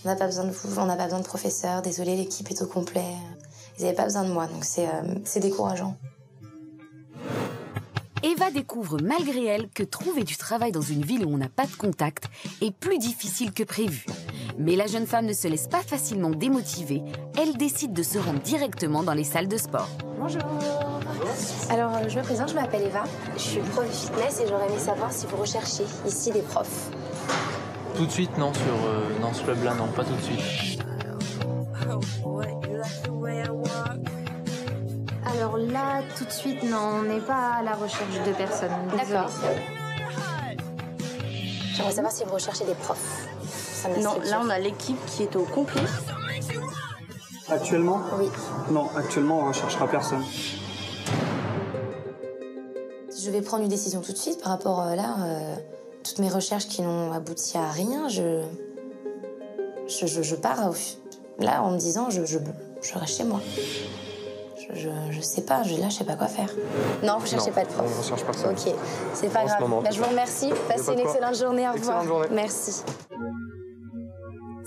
On n'a pas besoin de vous, on n'a pas besoin de professeurs. Désolée, l'équipe est au complet. Ils n'avaient pas besoin de moi, donc c'est décourageant. Eva découvre malgré elle que trouver du travail dans une ville où on n'a pas de contact est plus difficile que prévu. Mais la jeune femme ne se laisse pas facilement démotiver. Elle décide de se rendre directement dans les salles de sport. Bonjour. Alors, je me présente, je m'appelle Eva. Je suis prof de fitness et j'aurais aimé savoir si vous recherchez ici des profs. Tout de suite, non, dans ce club-là, non, pas tout de suite. Alors là, tout de suite, non, on n'est pas à la recherche de personnes. D'accord. J'aimerais savoir si vous recherchez des profs. Non, là, on a l'équipe qui est au complet. Actuellement ? Oui. Non, actuellement, on ne recherchera personne. Je vais prendre une décision tout de suite par rapport toutes mes recherches qui n'ont abouti à rien. Je pars là en me disant je reste chez moi. Je sais pas, là je sais pas quoi faire. Non, vous cherchez pas de prof. On ne recherche personne. Ok, c'est pas grave. Bah, je vous remercie. Passez une excellente journée. Au revoir. Excellente journée. Merci.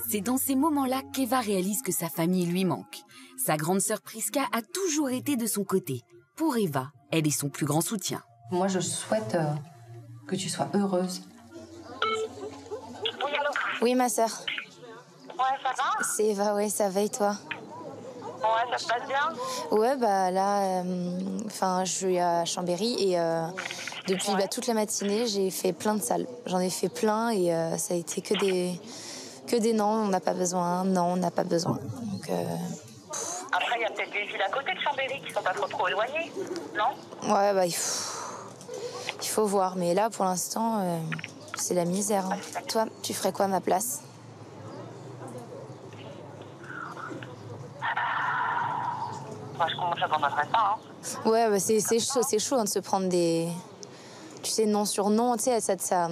C'est dans ces moments-là qu'Eva réalise que sa famille lui manque. Sa grande sœur Priska a toujours été de son côté. Pour Eva, elle est son plus grand soutien. Moi, je souhaite que tu sois heureuse. Oui, ma sœur. Ouais, ça va? C'est Eva, ouais, ça va et toi? Ouais, ça se passe bien? Ouais, bah là, je suis à Chambéry et depuis toute la matinée, j'ai fait plein de salles. J'en ai fait plein et ça a été que des non, on n'a pas besoin, non, on n'a pas besoin. Donc, après, il y a peut-être des villes à côté de Chambéry qui sont pas trop éloignées, non? Ouais, bah il faut voir, mais là, pour l'instant, c'est la misère. Hein. Toi, tu ferais quoi à ma place? Moi, je m'attendrais pas, hein. Ouais, bah c'est chaud hein, de se prendre des... Tu sais, nom sur nom, tu sais, ça...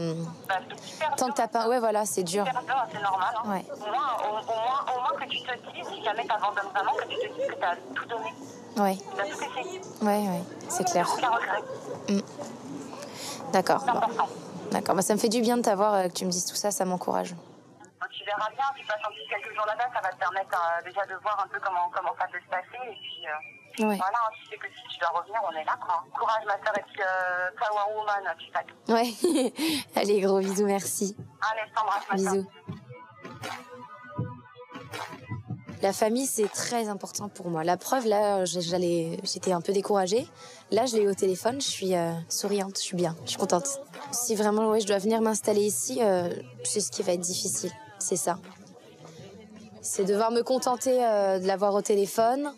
Tant que t'as pas... Ouais, voilà, c'est dur. C'est normal, hein. Ouais. Au moins que tu te dises, si jamais t'abandonnes vraiment, que tu te dises que t'as tout donné. Ouais. T'as tout essayé. Ouais, c'est clair. Aucun regret. D'accord. D'accord, bah, ça me fait du bien de t'avoir, que tu me dises tout ça, ça m'encourage. Tu verras bien, tu passes un petit quelques jours là-bas, ça va te permettre déjà de voir un peu comment ça peut se passer. Et puis, ouais. voilà, tu sais que si tu dois revenir, on est là, quoi. Courage, ma soeur, et puis Power Woman, tu sais. Ouais. Allez, gros bisous, merci. Allez, je t'embrasse, ma soeur. Bisous. La famille, c'est très important pour moi. La preuve, là, j'étais un peu découragée. Là, je l'ai eu au téléphone, je suis souriante, je suis bien, je suis contente. Si vraiment, je dois venir m'installer ici, c'est ce qui va être difficile, c'est ça. C'est devoir me contenter de l'avoir au téléphone,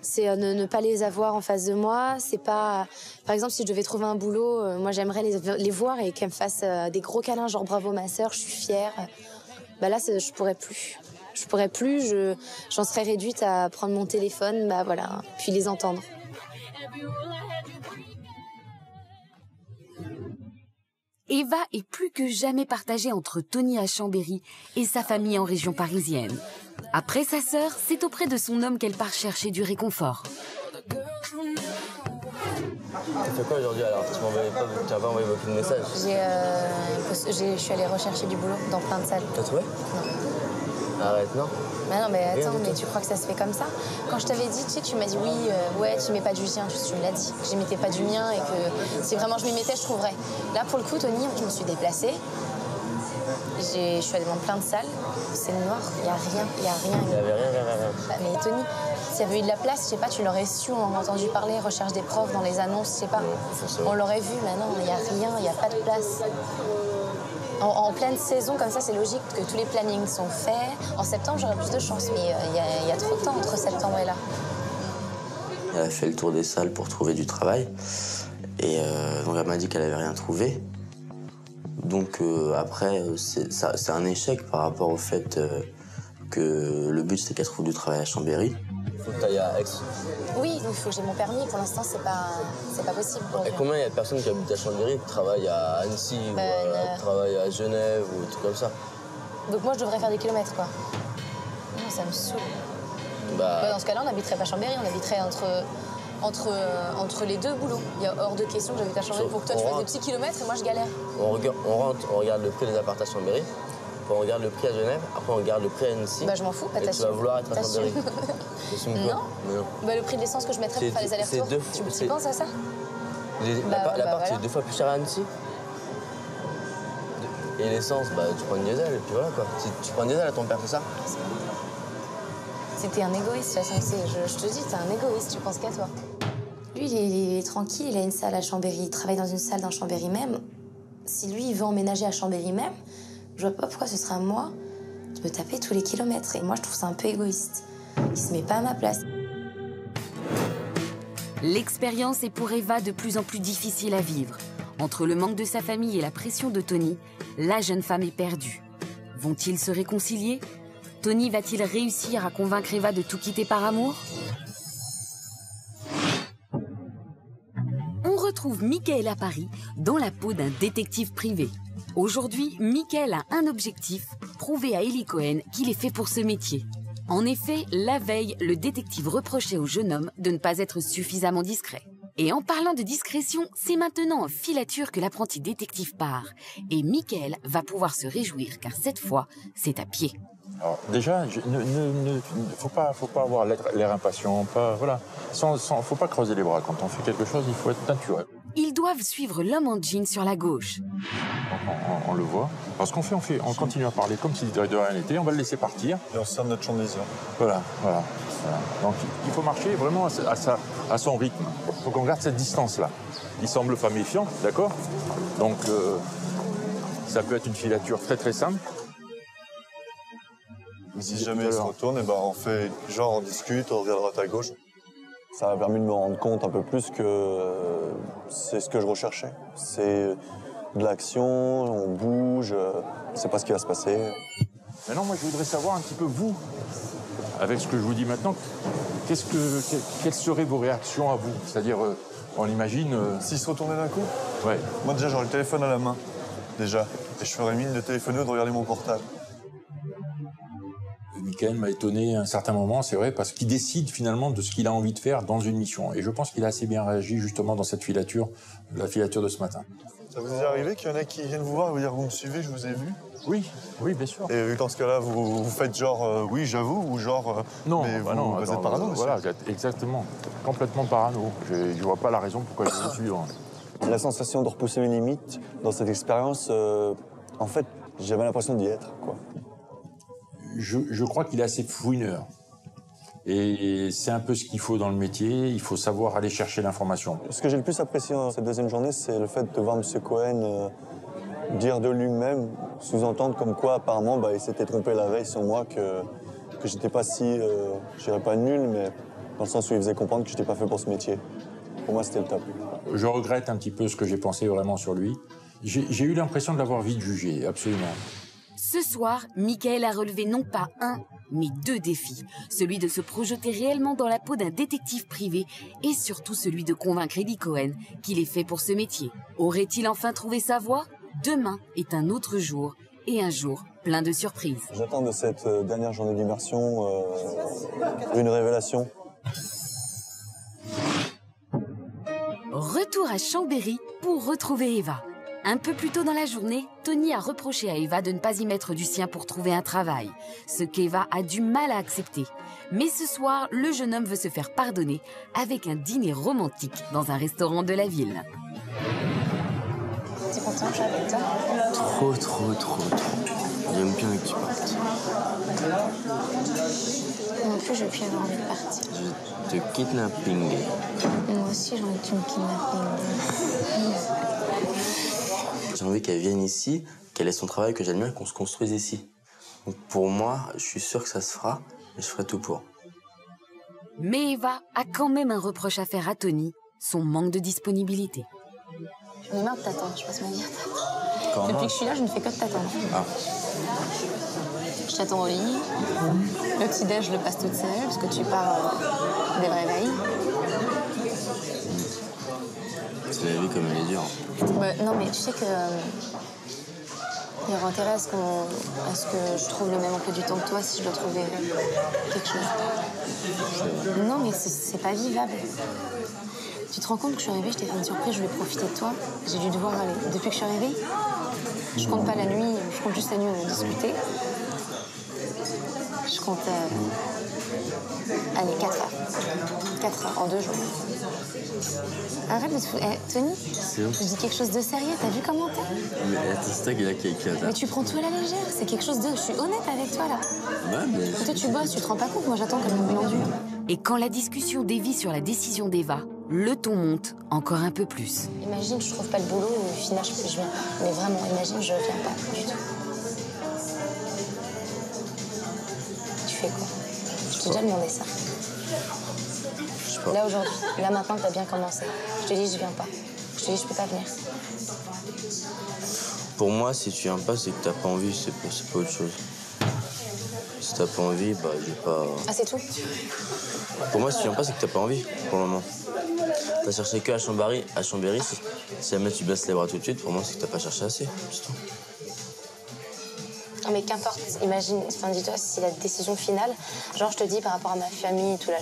c'est ne pas les avoir en face de moi. C'est pas, par exemple, si je devais trouver un boulot, moi, j'aimerais les voir et qu'elles me fassent des gros câlins, genre bravo ma sœur, je suis fière. Bah là, je pourrais plus. Je pourrais plus, j'en serais réduite à prendre mon téléphone, bah voilà, puis les entendre. Eva est plus que jamais partagée entre Tony à Chambéry et sa famille en région parisienne. Après sa sœur, c'est auprès de son homme qu'elle part chercher du réconfort. Tu fais quoi aujourd'hui alors? Tu n'as pas envoyé beaucoup de messages? Je suis allée rechercher du boulot dans plein de salles. T'as trouvé? Non. Arrête, non? Mais non, mais attends, mais tu crois que ça se fait comme ça? Quand je t'avais dit, tu m'as dit oui, ouais, tu mets pas du tien, tu me l'as dit, que je mettais pas du mien et que si vraiment je m'y mettais, je trouverais. Là, pour le coup, Tony, je me suis déplacée. Je suis allée dans plein de salles, c'est noir, il n'y a rien. Il n'y avait rien. Bah, mais Tony, s'il y avait eu de la place, je sais pas, tu l'aurais su, on a entendu parler, recherche des profs dans les annonces, je sais pas. On l'aurait vu, mais non, il n'y a rien, il n'y a pas de place. En pleine saison, comme ça, c'est logique que tous les plannings sont faits. En septembre, j'aurais plus de chance, mais il y a trop de temps entre septembre et là. Elle a fait le tour des salles pour trouver du travail. Et donc elle m'a dit qu'elle avait rien trouvé. Donc après, c'est un échec par rapport au fait que le but c'était qu'elle trouve du travail à Chambéry. Il faut que tu ailles à Aix. Oui, donc il faut que j'ai mon permis. Pour l'instant, c'est pas possible. Et combien il y a de personnes qui habitent à Chambéry qui travaillent à Annecy ou qui travaillent à Genève ou des trucs comme ça? Donc moi, je devrais faire des kilomètres, quoi. Non, ça me saoule. Dans ce cas-là, on n'habiterait pas à Chambéry, on habiterait entre les deux boulots. Il y a hors de question que j'habite à Chambéry pour que toi tu fasses des petits kilomètres et moi je galère. On rentre, on regarde le prix des appartements à Chambéry, après on regarde le prix à Genève, après on regarde le prix à Annecy. Bah je m'en fous, et tu vas vouloir être à Chambéry. Non. Bah le prix de l'essence que je mettrais pour faire les allers-retours. Tu penses à ça? L'appart c'est 2 fois plus cher à Annecy. Et l'essence, bah tu prends une diesel et puis voilà quoi. Tu prends une diesel à ton père, c'est ça? C'était un égoïste, de toute façon, je te dis, t'es un égoïste, tu penses qu'à toi. Lui, il est tranquille, il a une salle à Chambéry, il travaille dans une salle dans Chambéry même. Si lui, il veut emménager à Chambéry même, je vois pas pourquoi ce serait à moi de me taper tous les kilomètres. Et moi, je trouve ça un peu égoïste. Il se met pas à ma place. L'expérience est pour Eva de plus en plus difficile à vivre. Entre le manque de sa famille et la pression de Tony, la jeune femme est perdue. Vont-ils se réconcilier ? Tony va-t-il réussir à convaincre Eva de tout quitter par amour? On retrouve Michael à Paris, dans la peau d'un détective privé. Aujourd'hui, Michael a un objectif, prouver à Ellie Cohen qu'il est fait pour ce métier. En effet, la veille, le détective reprochait au jeune homme de ne pas être suffisamment discret. Et en parlant de discrétion, c'est maintenant en filature que l'apprenti détective part. Et Michael va pouvoir se réjouir, car cette fois, c'est à pied. Alors déjà, faut pas avoir l'air impatient, voilà. Faut pas creuser les bras. Quand on fait quelque chose, il faut être naturel. Ils doivent suivre l'homme en jean sur la gauche. On le voit. Alors ce qu'on fait, on continue à parler comme si de rien n'était, on va le laisser partir. Et on sert notre champ de vision. Voilà. Donc il faut marcher vraiment à son rythme. Il faut qu'on garde cette distance-là. Il semble pas méfiant, d'accord? Donc ça peut être une filature très très simple. Si jamais il se retourne, et ben on fait genre on discute, on regarde à droite à gauche. Ça m'a permis de me rendre compte un peu plus que c'est ce que je recherchais. C'est de l'action, on bouge, on ne sait pas ce qui va se passer. Maintenant, moi je voudrais savoir un petit peu vous, avec ce que je vous dis maintenant, quelles seraient vos réactions à vous? C'est-à-dire, on imagine... S'il se retournait d'un coup? Ouais. Moi déjà j'aurais le téléphone à la main, déjà. Et je ferais mine de téléphoner ou de regarder mon portable. Michael m'a étonné à un certain moment, c'est vrai, parce qu'il décide finalement de ce qu'il a envie de faire dans une mission. Et je pense qu'il a assez bien réagi justement dans cette filature, la filature de ce matin. Ça vous est arrivé qu'il y en a qui viennent vous voir et vous dire « vous me suivez, je vous ai vu » ? Oui, bien sûr. Et dans ce cas-là, vous faites genre oui, j'avoue, ou genre non, mais vous êtes parano aussi. Voilà, exactement. Complètement parano. Je ne vois pas la raison pourquoi je vais suivre. La sensation de repousser mes limites dans cette expérience, en fait, j'avais l'impression d'y être, quoi. Je crois qu'il est assez fouineur. Et c'est un peu ce qu'il faut dans le métier, il faut savoir aller chercher l'information. Ce que j'ai le plus apprécié dans cette deuxième journée, c'est le fait de voir M. Cohen dire de lui-même, sous-entendre comme quoi apparemment il s'était trompé la veille sur moi, que j'étais pas si, je dirais pas nul, mais dans le sens où il faisait comprendre que j'étais pas fait pour ce métier. Pour moi, c'était le top. Je regrette un petit peu ce que j'ai pensé vraiment sur lui. J'ai eu l'impression de l'avoir vite jugé, absolument. Ce soir, Michael a relevé non pas un, mais 2 défis. Celui de se projeter réellement dans la peau d'un détective privé et surtout celui de convaincre Ellie Cohen qu'il est fait pour ce métier. Aurait-il enfin trouvé sa voie? Demain est un autre jour et un jour plein de surprises. J'attends de cette dernière journée d'immersion une révélation. Retour à Chambéry pour retrouver Eva. Un peu plus tôt dans la journée, Tony a reproché à Eva de ne pas y mettre du sien pour trouver un travail, ce qu'Eva a du mal à accepter. Mais ce soir, le jeune homme veut se faire pardonner avec un dîner romantique dans un restaurant de la ville. T'es content que j'arrête? Trop. J'aime bien que tu partes. Moi plus, je vais plus avoir envie de partir. Je te kidnapping. Moi aussi, j'ai envie que tu me kidnappes. J'ai envie qu'elle vienne ici, qu'elle ait son travail, que j'admire, qu'on se construise ici. Donc pour moi, je suis sûr que ça se fera et je ferai tout pour. Mais Eva a quand même un reproche à faire à Tony, son manque de disponibilité. J'en ai marre de t'attendre, je passe ma vie à t'attendre. Comment? Depuis que je suis là, je ne fais que de t'attendre. Ah. Je t'attends au lit. Le petit-déj, je le passe toute seule, parce que tu pars des réveils. C'est la vie comme elle est dure. Non, mais tu sais que... il y aura intérêt à ce que je trouve le même emploi du temps que toi si je dois trouver quelque chose. Non, mais c'est pas vivable. Tu te rends compte que je suis arrivée, je t'ai fait une surprise, je voulais profiter de toi. J'ai dû devoir aller. Depuis que je suis arrivée, je compte pas la nuit, je compte juste la nuit où on a discuté. Je compte... allez, 4 heures. 4 heures en 2 jours. Arrête de te foutre. Tony, je dis quelque chose de sérieux, t'as vu comment t'es? Mais attends, c'est toi qui l'a écrit là. Mais tu prends tout à la légère, c'est quelque chose de... Je suis honnête avec toi, là. Ouais, mais... Toi, tu bosses, tu te rends pas compte, moi j'attends comme une glandule. Et quand la discussion dévie sur la décision d'Eva, le ton monte encore un peu plus. Imagine, je trouve pas le boulot, et au final, je viens pas. Mais vraiment, imagine, je viens pas du tout. Tu fais quoi? Je t'ai déjà demandé ça. Là, aujourd'hui, là, maintenant que t'as bien commencé, je te dis, je viens pas. Je te dis, je peux pas venir. Pour moi, si tu viens pas, c'est que t'as pas envie, c'est pas autre chose. Si t'as pas envie, bah j'ai pas... Ah, c'est tout? Pour moi, si tu viens pas, c'est que t'as pas envie, pour le moment. T'as cherché que à Chambéry, si jamais tu baisses les bras tout de suite, pour moi, c'est que t'as pas cherché assez, c'est tout. Non, mais qu'importe, imagine, enfin, dis-toi, si c'est la décision finale, genre, je te dis par rapport à ma famille, tout là,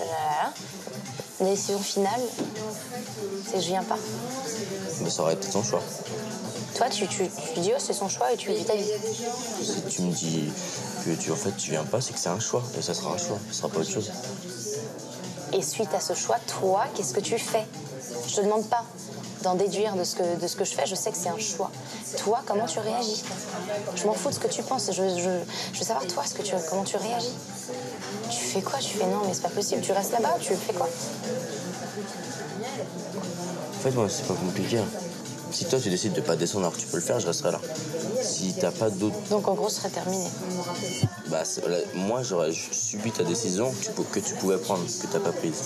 la décision finale, c'est que je viens pas. Mais ça aurait été ton choix. Toi, tu dis, oh, c'est son choix et tu vis ta vie. Si tu me dis que tu viens pas, c'est que c'est un choix, et ça sera un choix, ça sera pas autre chose. Et suite à ce choix, toi, qu'est-ce que tu fais? Je te demande pas d'en déduire de ce que je fais, je sais que c'est un choix. Toi, comment tu réagis? Je m'en fous de ce que tu penses, je veux savoir toi, comment tu réagis. Tu fais quoi? Tu fais non, mais c'est pas possible, tu restes là-bas, tu fais quoi? En fait, moi, c'est pas compliqué. Si toi, tu décides de pas descendre alors que tu peux le faire, je resterai là. Si t'as pas d'autre... Donc, en gros, ce serait terminé. Bah, moi, j'aurais subi ta décision que tu pouvais prendre, que t'as pas prise.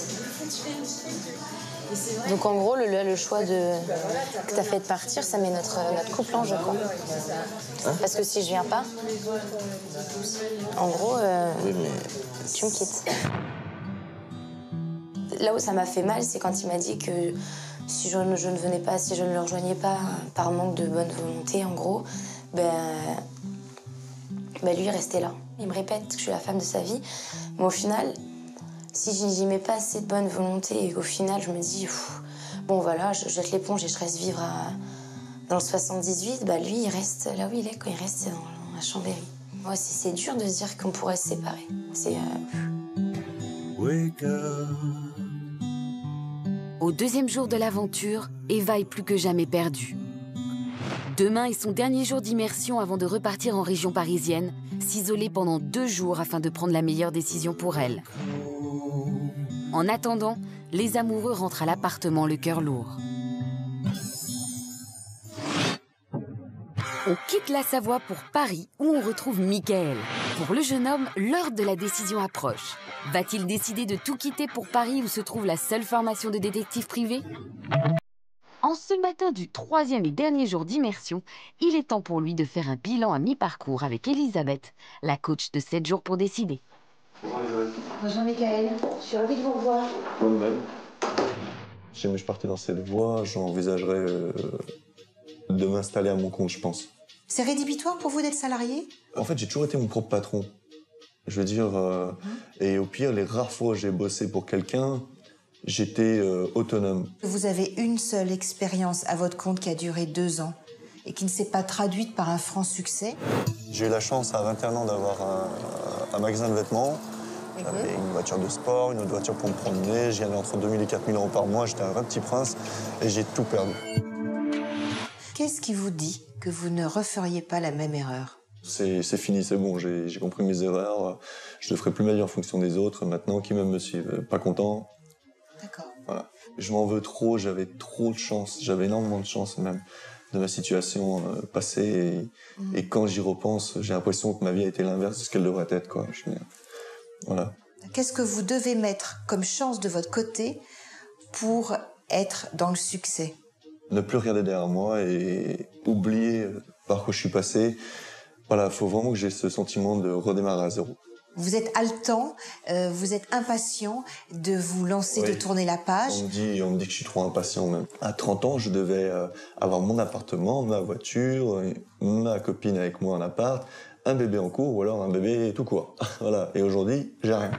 Donc, en gros, le choix que t'as fait de partir, ça met notre couple en jeu, quoi. Hein? Parce que si je viens pas, en gros, oui, mais... tu me quittes. Là où ça m'a fait mal, c'est quand il m'a dit que si je ne venais pas, si je ne le rejoignais pas, par manque de bonne volonté, en gros, lui, il restait là. Il me répète que je suis la femme de sa vie. Mais au final, si j'y mets pas assez de bonne volonté et qu'au final, je me dis, bon, voilà, je jette l'éponge et je reste vivre dans le 78, lui, il reste là où il est, quand il reste à Chambéry. Moi, c'est dur de se dire qu'on pourrait se séparer. C'est... Au deuxième jour de l'aventure, Eva est plus que jamais perdue. Demain est son dernier jour d'immersion avant de repartir en région parisienne, s'isoler pendant 2 jours afin de prendre la meilleure décision pour elle. En attendant, les amoureux rentrent à l'appartement le cœur lourd. On quitte la Savoie pour Paris où on retrouve Mickaël. Pour le jeune homme, l'heure de la décision approche. Va-t-il décider de tout quitter pour Paris où se trouve la seule formation de détective privé? En ce matin du 3e et dernier jour d'immersion, il est temps pour lui de faire un bilan à mi-parcours avec Elisabeth, la coach de 7 jours pour décider. Bonjour Mickaël, je suis ravie de vous revoir. Moi-même. Si jamais je partais dans cette voie, j'envisagerais de m'installer à mon compte, je pense. C'est rédhibitoire pour vous d'être salarié? En fait, j'ai toujours été mon propre patron. Je veux dire, et au pire, les rares fois où j'ai bossé pour quelqu'un, j'étais autonome. Vous avez une seule expérience à votre compte qui a duré 2 ans et qui ne s'est pas traduite par un franc succès. J'ai eu la chance à 21 ans d'avoir un magasin de vêtements. J'avais une voiture de sport, une autre voiture pour me promener. J'y allais entre 2000 et 4000 euros par mois. J'étais un vrai petit prince et j'ai tout perdu. Qu'est-ce qui vous dit que vous ne referiez pas la même erreur? C'est fini, c'est bon, j'ai compris mes erreurs, je ne ferai plus ma vie en fonction des autres, maintenant qui même me suivent. Pas content. D'accord. Voilà. Je m'en veux trop, j'avais trop de chance, j'avais énormément de chance même de ma situation passée et quand j'y repense, j'ai l'impression que ma vie a été l'inverse de ce qu'elle devrait être, quoi. Voilà. Qu'est-ce que vous devez mettre comme chance de votre côté pour être dans le succès? Ne plus regarder derrière moi et oublier par quoi je suis passé. Voilà, il faut vraiment que j'ai ce sentiment de redémarrer à zéro. Vous êtes haletant, vous êtes impatient de vous lancer, Oui. de tourner la page. On me dit que je suis trop impatient même. À 30 ans, je devais avoir mon appartement, ma voiture, ma copine avec moi en appart, un bébé en cours ou alors un bébé tout court. Voilà. Et aujourd'hui, j'ai rien.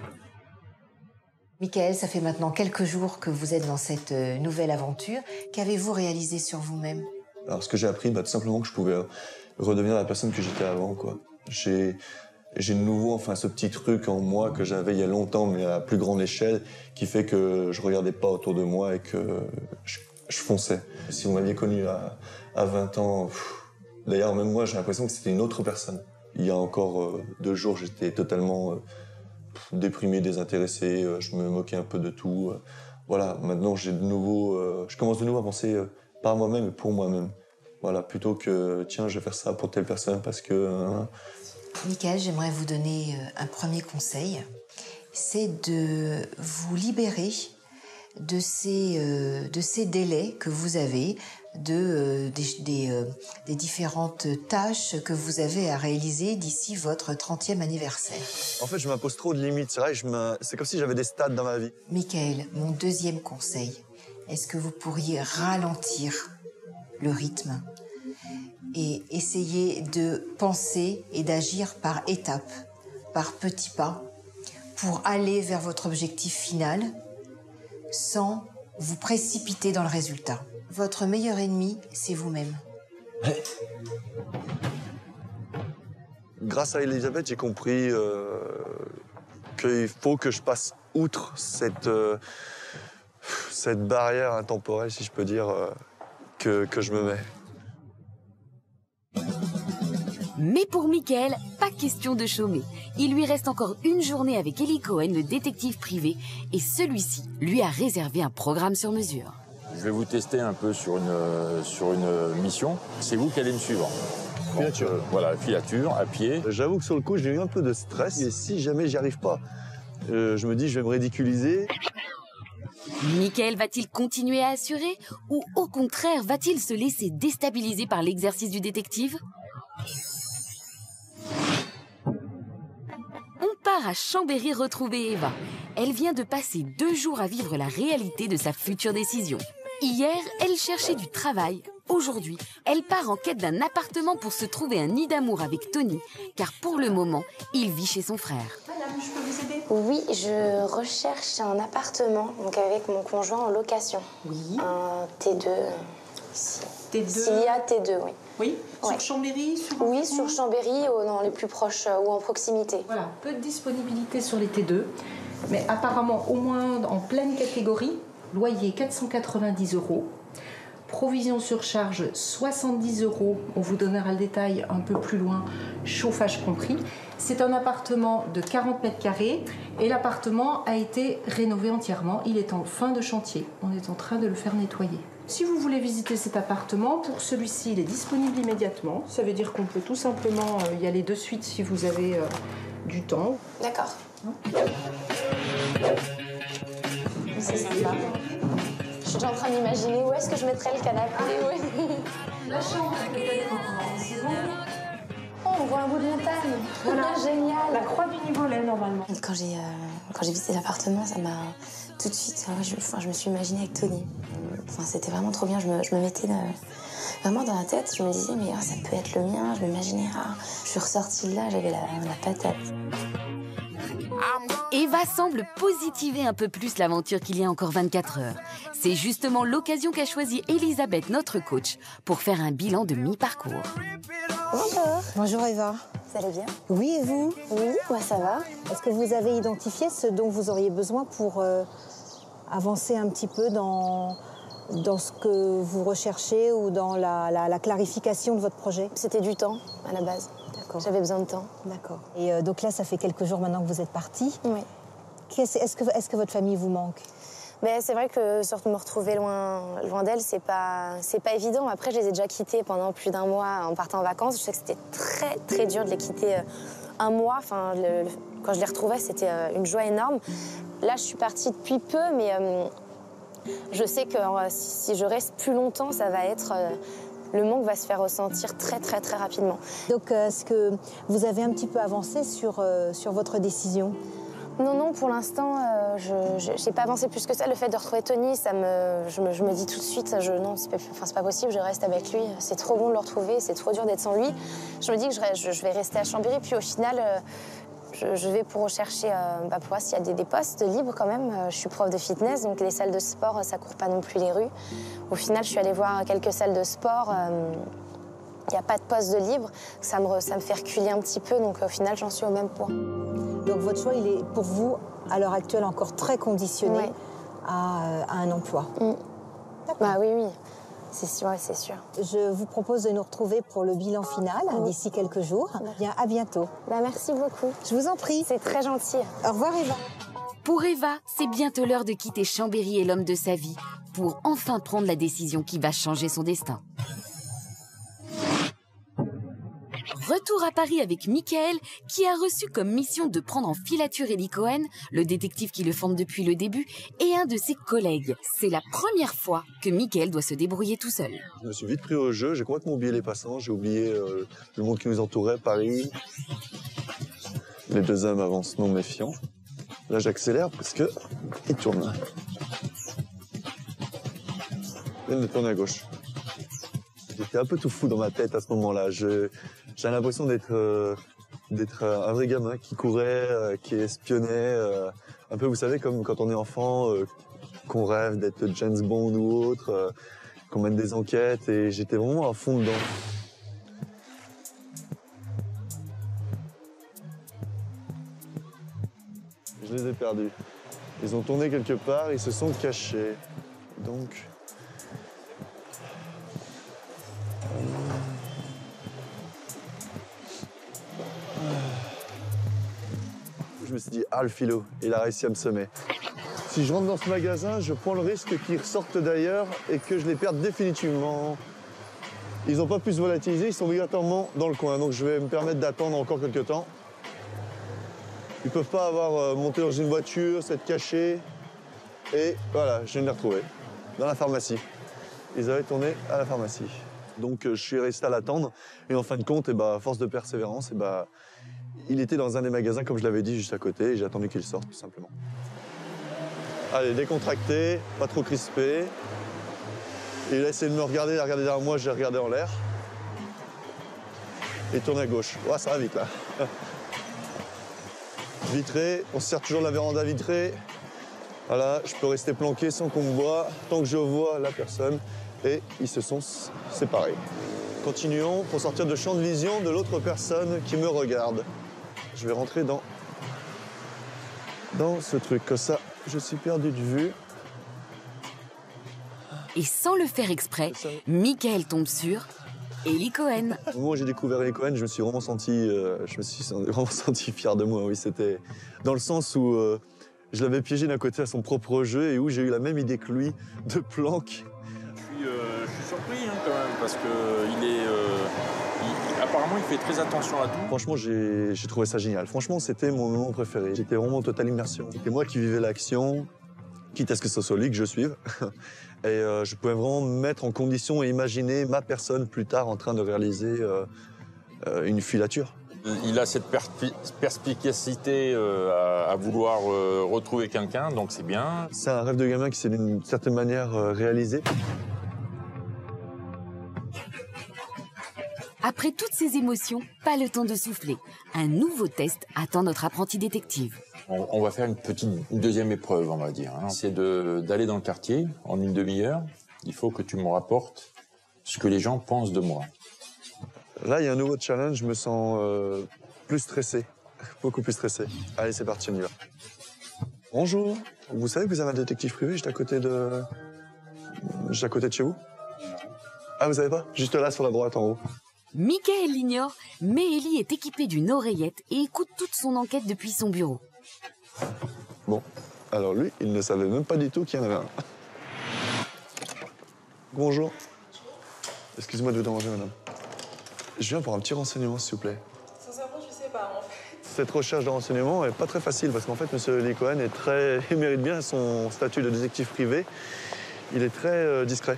Michael, ça fait maintenant quelques jours que vous êtes dans cette nouvelle aventure. Qu'avez-vous réalisé sur vous-même? Alors, ce que j'ai appris, tout simplement que je pouvais redevenir la personne que j'étais avant, quoi. J'ai de nouveau, enfin, ce petit truc en moi que j'avais il y a longtemps, mais à plus grande échelle, qui fait que je regardais pas autour de moi et que je fonçais. Si vous m'aviez connu à 20 ans, d'ailleurs, même moi, j'ai l'impression que c'était une autre personne. Il y a encore 2 jours, j'étais totalement déprimé, désintéressé, je me moquais un peu de tout. Voilà, maintenant, je commence de nouveau à penser par moi-même et pour moi-même. Voilà, plutôt que, tiens, je vais faire ça pour telle personne parce que... Michael, j'aimerais vous donner un premier conseil. C'est de vous libérer de ces délais que vous avez, des différentes tâches que vous avez à réaliser d'ici votre 30e anniversaire. En fait, je m'impose trop de limites. C'est vrai, c'est comme si j'avais des stades dans ma vie. Michael, mon deuxième conseil, est-ce que vous pourriez ralentir le rythme et essayer de penser et d'agir par étapes, par petits pas, pour aller vers votre objectif final sans vous précipiter dans le résultat. Votre meilleur ennemi, c'est vous-même. Grâce à Elisabeth, j'ai compris qu'il faut que je passe outre cette barrière intemporelle, si je peux dire, que je me mets. Mais pour Michael, pas question de chômer. Il lui reste encore une journée avec Eli Cohen, le détective privé, et celui-ci lui a réservé un programme sur mesure. Je vais vous tester un peu sur une mission. C'est vous qui allez me suivre. Filature. Voilà, filature, à pied. J'avoue que sur le coup, j'ai eu un peu de stress. Et si jamais j'y arrive pas, je me dis, je vais me ridiculiser. Michael va-t-il continuer à assurer ou au contraire va-t-il se laisser déstabiliser par l'exercice du détective? On part à Chambéry retrouver Eva. Elle vient de passer 2 jours à vivre la réalité de sa future décision. Hier, elle cherchait du travail. Aujourd'hui, elle part en quête d'un appartement pour se trouver un nid d'amour avec Tony, car pour le moment, il vit chez son frère. Madame, je peux vous aider? Oui, je recherche un appartement donc avec mon conjoint en location. Oui. Un T2. Ici. T2. S'il y a T2, oui. Oui. Ouais. Sur Chambéry, Oui, sur Chambéry, dans les plus proches ou en proximité. Voilà, peu de disponibilité sur les T2, mais apparemment au moins en pleine catégorie, loyer 490 €, provision sur charge 70 €, on vous donnera le détail un peu plus loin, chauffage compris. C'est un appartement de 40 mètres carrés et l'appartement a été rénové entièrement, il est en fin de chantier, on est en train de le faire nettoyer. Si vous voulez visiter cet appartement, pour celui-ci, il est disponible immédiatement. Ça veut dire qu'on peut tout simplement y aller de suite si vous avez du temps. D'accord. C'est sympa. Je suis déjà en train d'imaginer où est-ce que je mettrais le canapé. Oui. La chambre peut-être c'est bon. Oh, on voit un bout de montagne. Voilà. Génial. La croix du Nivolet, normalement. Quand j'ai visité l'appartement, ça m'a tout de suite... je me suis imaginée avec Tony. Enfin, c'était vraiment trop bien. Je me mettais vraiment dans la tête. Je me disais, mais ça peut être le mien. Je m'imaginais... Je suis ressortie de là, j'avais la patate. Eva semble positiver un peu plus l'aventure qu'il y a encore 24 heures. C'est justement l'occasion qu'a choisie Elisabeth, notre coach, pour faire un bilan de mi-parcours. Bonjour. Bonjour Eva. Ça allait bien? Oui, et vous? Oui, moi ça va. Est-ce que vous avez identifié ce dont vous auriez besoin pour avancer un petit peu dans ce que vous recherchez ou dans la clarification de votre projet? C'était du temps, à la base. D'accord. J'avais besoin de temps. D'accord. Et donc là, ça fait quelques jours maintenant que vous êtes partis. Oui. Est-ce que votre famille vous manque? Mais c'est vrai que surtout me retrouver loin d'elle, c'est pas évident. Après, je les ai déjà quittés pendant plus d'1 mois en partant en vacances. Je sais que c'était très, très dur de les quitter 1 mois. Enfin, quand je les retrouvais, c'était une joie énorme. Là, je suis partie depuis peu, mais je sais que si je reste plus longtemps, ça va être... le manque va se faire ressentir très, très, très rapidement. Donc, est-ce que vous avez un petit peu avancé sur votre décision? Non, pour l'instant, je n'ai pas avancé plus que ça. Le fait de retrouver Tony, je me dis tout de suite, non, c'est pas possible, je reste avec lui. C'est trop bon de le retrouver, c'est trop dur d'être sans lui. Je me dis que je vais rester à Chambéry, puis au final, je vais pour rechercher, pour voir s'il y a des postes libres quand même. Je suis prof de fitness, donc les salles de sport, ça court pas non plus les rues. Au final, je suis allée voir quelques salles de sport. Il n'y a pas de poste de libre. Ça me fait reculer un petit peu, donc au final, j'en suis au même point. Donc votre choix, il est pour vous, à l'heure actuelle, encore très conditionné à un emploi. Bah oui, c'est sûr, c'est sûr. Je vous propose de nous retrouver pour le bilan final d'ici quelques jours. Bien, à bientôt. Bah, merci beaucoup. Je vous en prie. C'est très gentil. Au revoir, Eva. Pour Eva, c'est bientôt l'heure de quitter Chambéry et l'homme de sa vie pour enfin prendre la décision qui va changer son destin. Retour à Paris avec Michael, qui a reçu comme mission de prendre en filature Eli Cohen, le détective qui le forme depuis le début, et un de ses collègues. C'est la première fois que Michael doit se débrouiller tout seul. Je me suis vite pris au jeu, j'ai complètement oublié les passants, j'ai oublié le monde qui nous entourait, Paris. Les 2 hommes avancent non méfiants. Là, j'accélère parce que il tourne. Il vient de tourner à gauche. J'étais un peu tout fou dans ma tête à ce moment-là. J'ai l'impression d'être un vrai gamin qui courait, qui espionnait. Un peu, vous savez, comme quand on est enfant, qu'on rêve d'être James Bond ou autre, qu'on mène des enquêtes. Et j'étais vraiment à fond dedans. Je les ai perdus. Ils ont tourné quelque part, ils se sont cachés. Donc... Je me suis dit, ah, le philo, il a réussi à me semer. Si je rentre dans ce magasin, je prends le risque qu'ils ressortent d'ailleurs et que je les perde définitivement. Ils n'ont pas pu se volatiliser, ils sont obligatoirement dans le coin. Donc je vais me permettre d'attendre encore quelques temps. Ils ne peuvent pas avoir monté dans une voiture, s'être cachés. Et voilà, je viens de les retrouver dans la pharmacie. Ils avaient tourné à la pharmacie. Donc je suis resté à l'attendre. Et en fin de compte, à force de persévérance, il était dans un des magasins, comme je l'avais dit, juste à côté. Et j'ai attendu qu'il sorte, tout simplement. Allez, décontracté, pas trop crispé. Et il a essayé de me regarder, il a regardé derrière moi, j'ai regardé en l'air. Et il tourne à gauche. Ouais, ça va vite, là. Vitré, on se sert toujours de la véranda vitrée. Voilà, je peux rester planqué sans qu'on me voie, tant que je vois la personne. Et ils se sont séparés. Continuons pour sortir de champ de vision de l'autre personne qui me regarde. Je vais rentrer dans ce truc. Comme ça, je suis perdu de vue. Et sans le faire exprès, Michael tombe sur Eli Cohen. Au moment où j'ai découvert Eli Cohen, je me suis vraiment senti fier de moi. Oui, c'était dans le sens où je l'avais piégé d'un côté à son propre jeu et où j'ai eu la même idée que lui de planque. Je suis surpris quand même parce que apparemment il fait très attention à tout. Franchement, j'ai trouvé ça génial. Franchement, c'était mon moment préféré. J'étais vraiment en totale immersion. C'était moi qui vivais l'action, quitte à ce que ce soit lui que je suive. Et je pouvais vraiment me mettre en condition et imaginer ma personne plus tard en train de réaliser une filature. Il a cette perspicacité à vouloir retrouver quelqu'un, donc c'est bien. C'est un rêve de gamin qui s'est d'une certaine manière réalisé. Après toutes ces émotions, pas le temps de souffler. Un nouveau test attend notre apprenti détective. On va faire une deuxième épreuve, on va dire. C'est d'aller dans le quartier en une demi-heure. Il faut que tu me rapportes ce que les gens pensent de moi. Là, il y a un nouveau challenge, je me sens plus stressé, beaucoup plus stressé. Allez, c'est parti, on y va. Bonjour, vous savez que vous avez un détective privé juste à côté de chez vous? Ah, vous savez pas? Juste là, sur la droite, en haut. Michael l'ignore, mais Ellie est équipée d'une oreillette et écoute toute son enquête depuis son bureau. Bon, alors lui, il ne savait même pas du tout qu'il y en avait un. Bonjour. Excusez-moi de vous déranger, madame. Je viens pour un petit renseignement, s'il vous plaît. Sincèrement, je sais pas, en fait. Cette recherche de renseignement est pas très facile parce qu'en fait, M. Eli Cohen est très... il mérite bien son statut de détective privé. Il est très discret.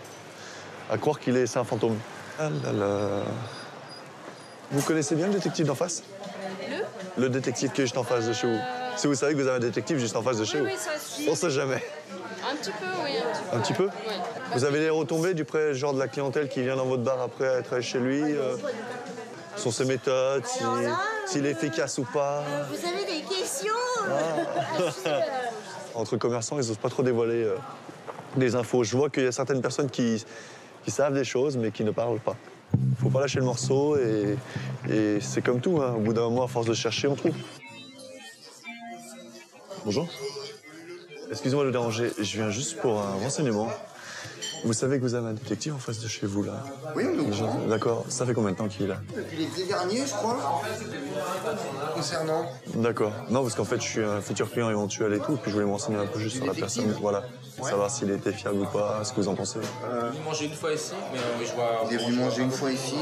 À croire c'est un fantôme. Ah là là. Vous connaissez bien le détective d'en face? Le détective qui est juste en face de chez vous. Si vous savez que vous avez un détective juste en face de chez vous. Oui, ça suit. On sait jamais. Un petit peu, oui, Un petit peu? Oui. Vous avez les retombées du près, genre de la clientèle qui vient dans votre bar après être allée chez lui sont ses méthodes, s'il est efficace ou pas? Vous avez des questions Entre commerçants, ils n'osent pas trop dévoiler des infos. Je vois qu'il y a certaines personnes qui savent des choses, mais qui ne parlent pas. Faut pas lâcher le morceau et c'est comme tout, hein. Au bout d'un moment, à force de chercher, on trouve. Bonjour. Excusez-moi de vous déranger, je viens juste pour un renseignement. Vous savez que vous avez un détective en face de chez vous, là? Oui, nous. D'accord. Ça fait combien de temps qu'il est là? Depuis l'été dernier, je crois. Concernant. D'accord. Non, parce qu'en fait, je suis un futur client éventuel et tout, puis je voulais me renseigner un peu juste sur la personne. Voilà. Ouais. Savoir s'il était fiable ou pas, ce que vous en pensez. Il est venu manger une fois ici, mais je vois... Il est venu manger une fois ici.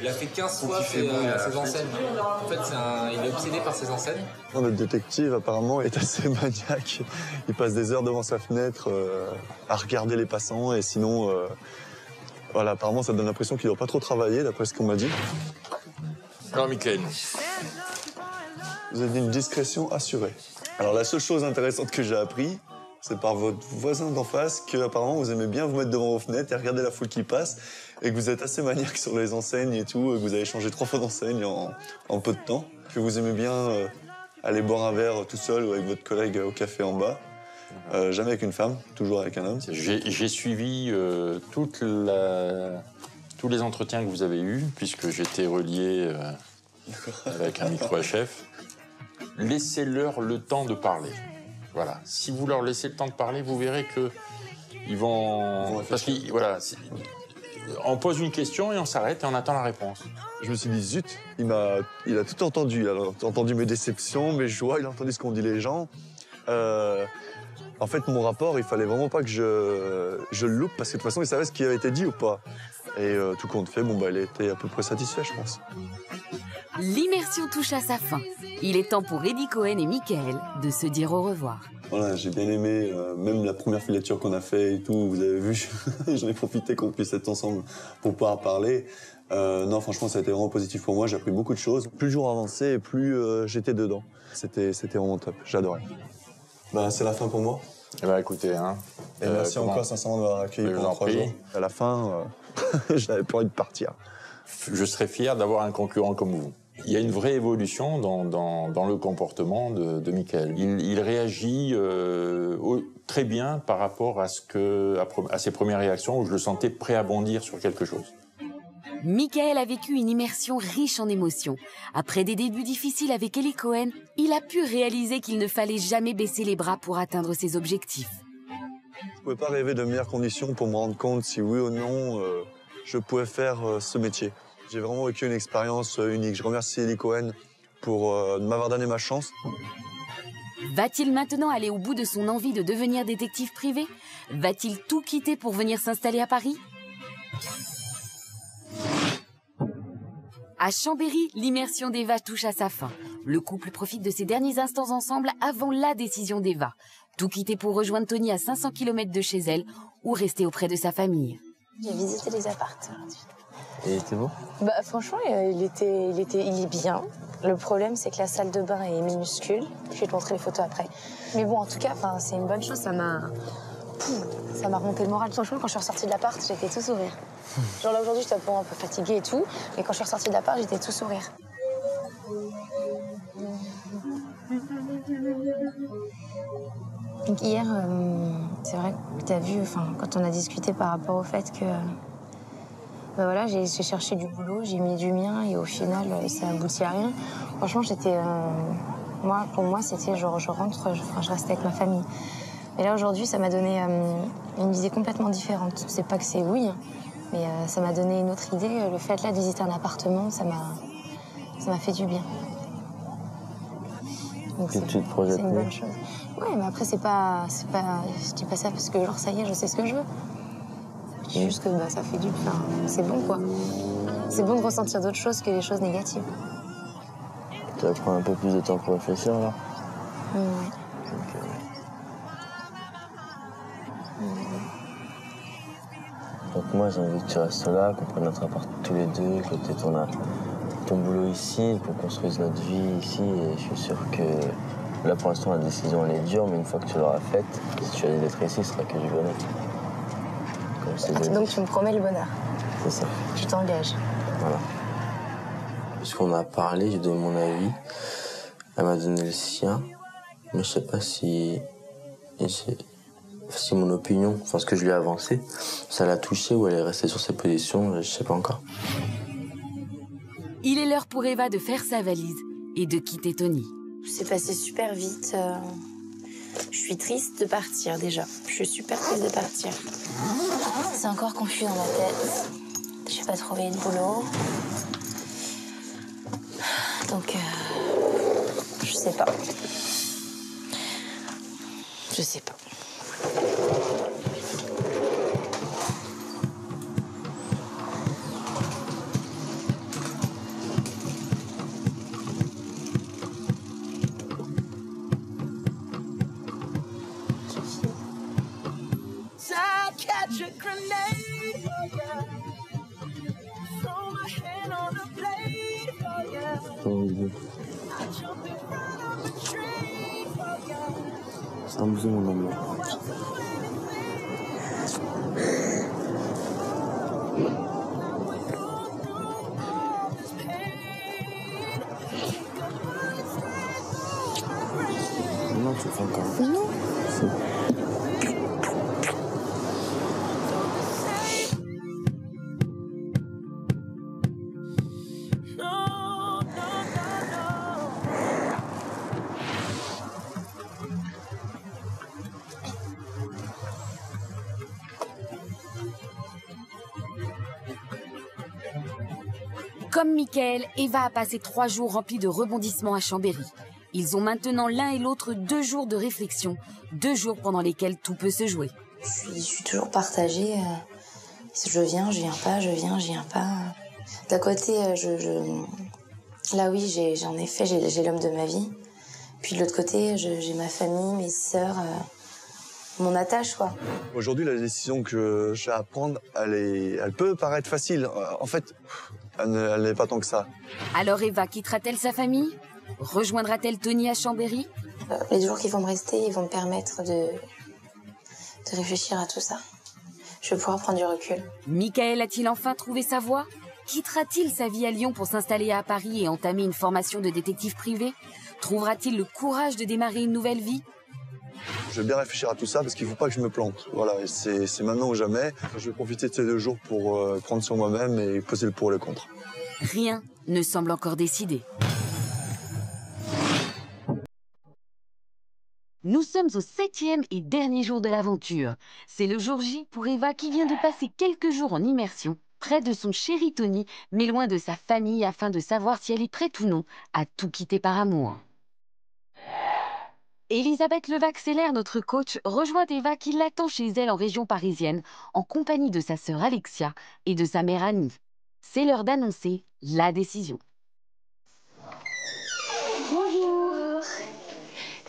Il a fait 15 fois ses enseignes. En fait, il est obsédé par ses enseignes. Non, notre détective, apparemment, est assez maniaque. Il passe des heures devant sa fenêtre à regarder les passants, et sinon... voilà, apparemment, ça donne l'impression qu'il ne doit pas trop travailler, d'après ce qu'on m'a dit. Alors, Michael. Vous avez dit une discrétion assurée. Alors, la seule chose intéressante que j'ai appris, c'est par votre voisin d'en face qu'apparemment vous aimez bien vous mettre devant vos fenêtres et regarder la foule qui passe et que vous êtes assez maniaque sur les enseignes et tout, et que vous avez changé 3 fois d'enseigne en peu de temps, que vous aimez bien aller boire un verre tout seul ou avec votre collègue au café en bas. Jamais avec une femme, toujours avec un homme. J'ai suivi tous les entretiens que vous avez eus, puisque j'étais relié avec un micro-chef. Laissez-leur le temps de parler. Voilà. Si vous leur laissez le temps de parler, vous verrez qu'ils vont... Parce que, voilà, on pose une question et on s'arrête et on attend la réponse. Je me suis dit, zut, il a tout entendu. Il a entendu mes déceptions, mes joies, il a entendu ce qu'ont dit les gens. En fait, mon rapport, il fallait vraiment pas que je le loupe, parce que de toute façon, il savait ce qui avait été dit ou pas. Et tout compte fait, bon, il a été à peu près satisfait, je pense. L'immersion touche à sa fin. Il est temps pour Eli Cohen et Michael de se dire au revoir. Voilà, j'ai bien aimé, même la première filature qu'on a fait et tout, vous avez vu, j'en ai profité qu'on puisse être ensemble pour pouvoir parler. Non, franchement, ça a été vraiment positif pour moi, j'ai appris beaucoup de choses. Plus le jour avançait, plus j'étais dedans. C'était vraiment top, j'adorais. C'est la fin pour moi. Eh ben, écoutez, hein. Et merci encore, sincèrement, de m'avoir accueilli pendant 3 jours. À la fin, j'avais pas envie de partir. Je serais fier d'avoir un concurrent comme vous. Il y a une vraie évolution dans le comportement de Michael. Il réagit très bien par rapport à ses premières réactions où je le sentais prêt à bondir sur quelque chose. Michael a vécu une immersion riche en émotions. Après des débuts difficiles avec Eli Cohen, il a pu réaliser qu'il ne fallait jamais baisser les bras pour atteindre ses objectifs. Je ne pouvais pas rêver de meilleures conditions pour me rendre compte si oui ou non je pouvais faire ce métier. J'ai vraiment vécu une expérience unique. Je remercie Eli Cohen pour m'avoir donné ma chance. Va-t-il maintenant aller au bout de son envie de devenir détective privé? Va-t-il tout quitter pour venir s'installer à Paris? À Chambéry, l'immersion d'Eva touche à sa fin. Le couple profite de ses derniers instants ensemble avant la décision d'Eva. Tout quitter pour rejoindre Tony à 500 km de chez elle ou rester auprès de sa famille. J'ai visité les apparts aujourd'hui. Et il était beau? Franchement, il est bien. Le problème, c'est que la salle de bain est minuscule. Je vais te montrer les photos après. Mais bon, en tout cas, c'est une bonne chose. Ça m'a remonté le moral. Franchement, quand je suis ressortie de l'appart, j'étais tout sourire. Genre là, aujourd'hui, j'étais un peu fatiguée et tout. Mais quand je suis ressortie de l'appart, j'étais tout sourire. Donc hier, c'est vrai que tu as vu, quand on a discuté par rapport au fait que... voilà, j'ai cherché du boulot, j'ai mis du mien et au final, ça aboutit à rien. Franchement, pour moi, c'était genre, je rentre, je reste avec ma famille. Et là, aujourd'hui, ça m'a donné une idée complètement différente. C'est pas que c'est oui, Mais ça m'a donné une autre idée. Le fait là de visiter un appartement, ça m'a fait du bien. Donc tu te projettes c'est une bonne chose. Ouais, mais après, c'est pas... Je dis pas ça parce que, genre, ça y est, je sais ce que je veux. Je dis juste que bah, ça fait du bien. C'est bon, quoi. C'est bon de ressentir d'autres choses que les choses négatives. Tu vas prendre un peu plus de temps pour réfléchir, là? Ouais. Donc moi, j'ai envie que tu restes là, qu'on prenne notre appart tous les deux, que tu aies ton boulot ici, qu'on construise notre vie ici. Et je suis sûr que là, pour l'instant, la décision, elle est dure, mais une fois que tu l'auras faite, si tu as dit d'être ici, ce sera que du bonheur. Donc tu me promets le bonheur. C'est ça. Tu t'engages. Voilà. Parce qu'on a parlé, j'ai donné mon avis. Elle m'a donné le sien. Mais je sais pas si mon opinion, enfin ce que je lui ai avancé, ça l'a touchée ou elle est restée sur ses positions, je sais pas encore. Il est l'heure pour Eva de faire sa valise et de quitter Tony. C'est passé super vite. Je suis triste de partir déjà. Je suis super triste de partir. C'est encore confus dans ma tête. J'ai pas trouvé de boulot. Donc, je sais pas. Je sais pas. C'est un bisou, mon amour. Non, tu le fais encore. Mais non. Comme Michael, Eva a passé 3 jours remplis de rebondissements à Chambéry. Ils ont maintenant l'un et l'autre 2 jours de réflexion, 2 jours pendant lesquels tout peut se jouer. Je suis toujours partagée. Je viens pas, je viens pas. D'un côté, là oui, en effet, j'ai l'homme de ma vie. Puis de l'autre côté, j'ai ma famille, mes sœurs, mon attache, quoi. Aujourd'hui, la décision que j'ai à prendre, elle peut paraître facile. En fait, elle n'est pas tant que ça. Alors Eva quittera-t-elle sa famille? Rejoindra-t-elle Tony à Chambéry? Les jours qui vont me rester, ils vont me permettre de réfléchir à tout ça. Je vais pouvoir prendre du recul. Michael a-t-il enfin trouvé sa voie? Quittera-t-il sa vie à Lyon pour s'installer à Paris et entamer une formation de détective privé? Trouvera-t-il le courage de démarrer une nouvelle vie? Je vais bien réfléchir à tout ça parce qu'il ne faut pas que je me plante. Voilà, c'est maintenant ou jamais. Je vais profiter de ces 2 jours pour prendre sur moi-même et poser le pour et le contre. Rien ne semble encore décidé. Nous sommes au 7e et dernier jour de l'aventure. C'est le jour J pour Eva qui vient de passer quelques jours en immersion près de son chéri Tony, mais loin de sa famille afin de savoir si elle est prête ou non à tout quitter par amour. Elisabeth Levaxelaire, notre coach, rejoint Eva qui l'attend chez elle en région parisienne, en compagnie de sa sœur Alexia et de sa mère Annie. C'est l'heure d'annoncer la décision. Bonjour.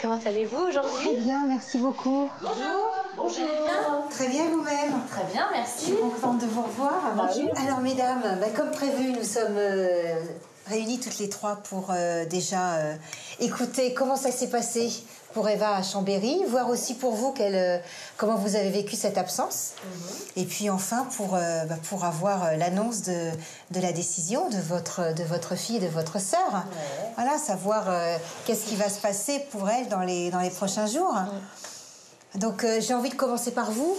Comment allez-vous aujourd'hui? Très bien, merci beaucoup. Bonjour. Bonjour. Très bien vous-même? Très bien, merci. Je suis contente de vous revoir. Alors mesdames, comme prévu, nous sommes réunies toutes les 3 pour déjà écouter comment ça s'est passé pour Eva à Chambéry, voir aussi pour vous comment vous avez vécu cette absence. Et puis enfin pour avoir l'annonce de la décision de votre fille et de votre sœur. Ouais. Voilà, savoir qu'est-ce qui va se passer pour elle dans les prochains jours. Donc j'ai envie de commencer par vous.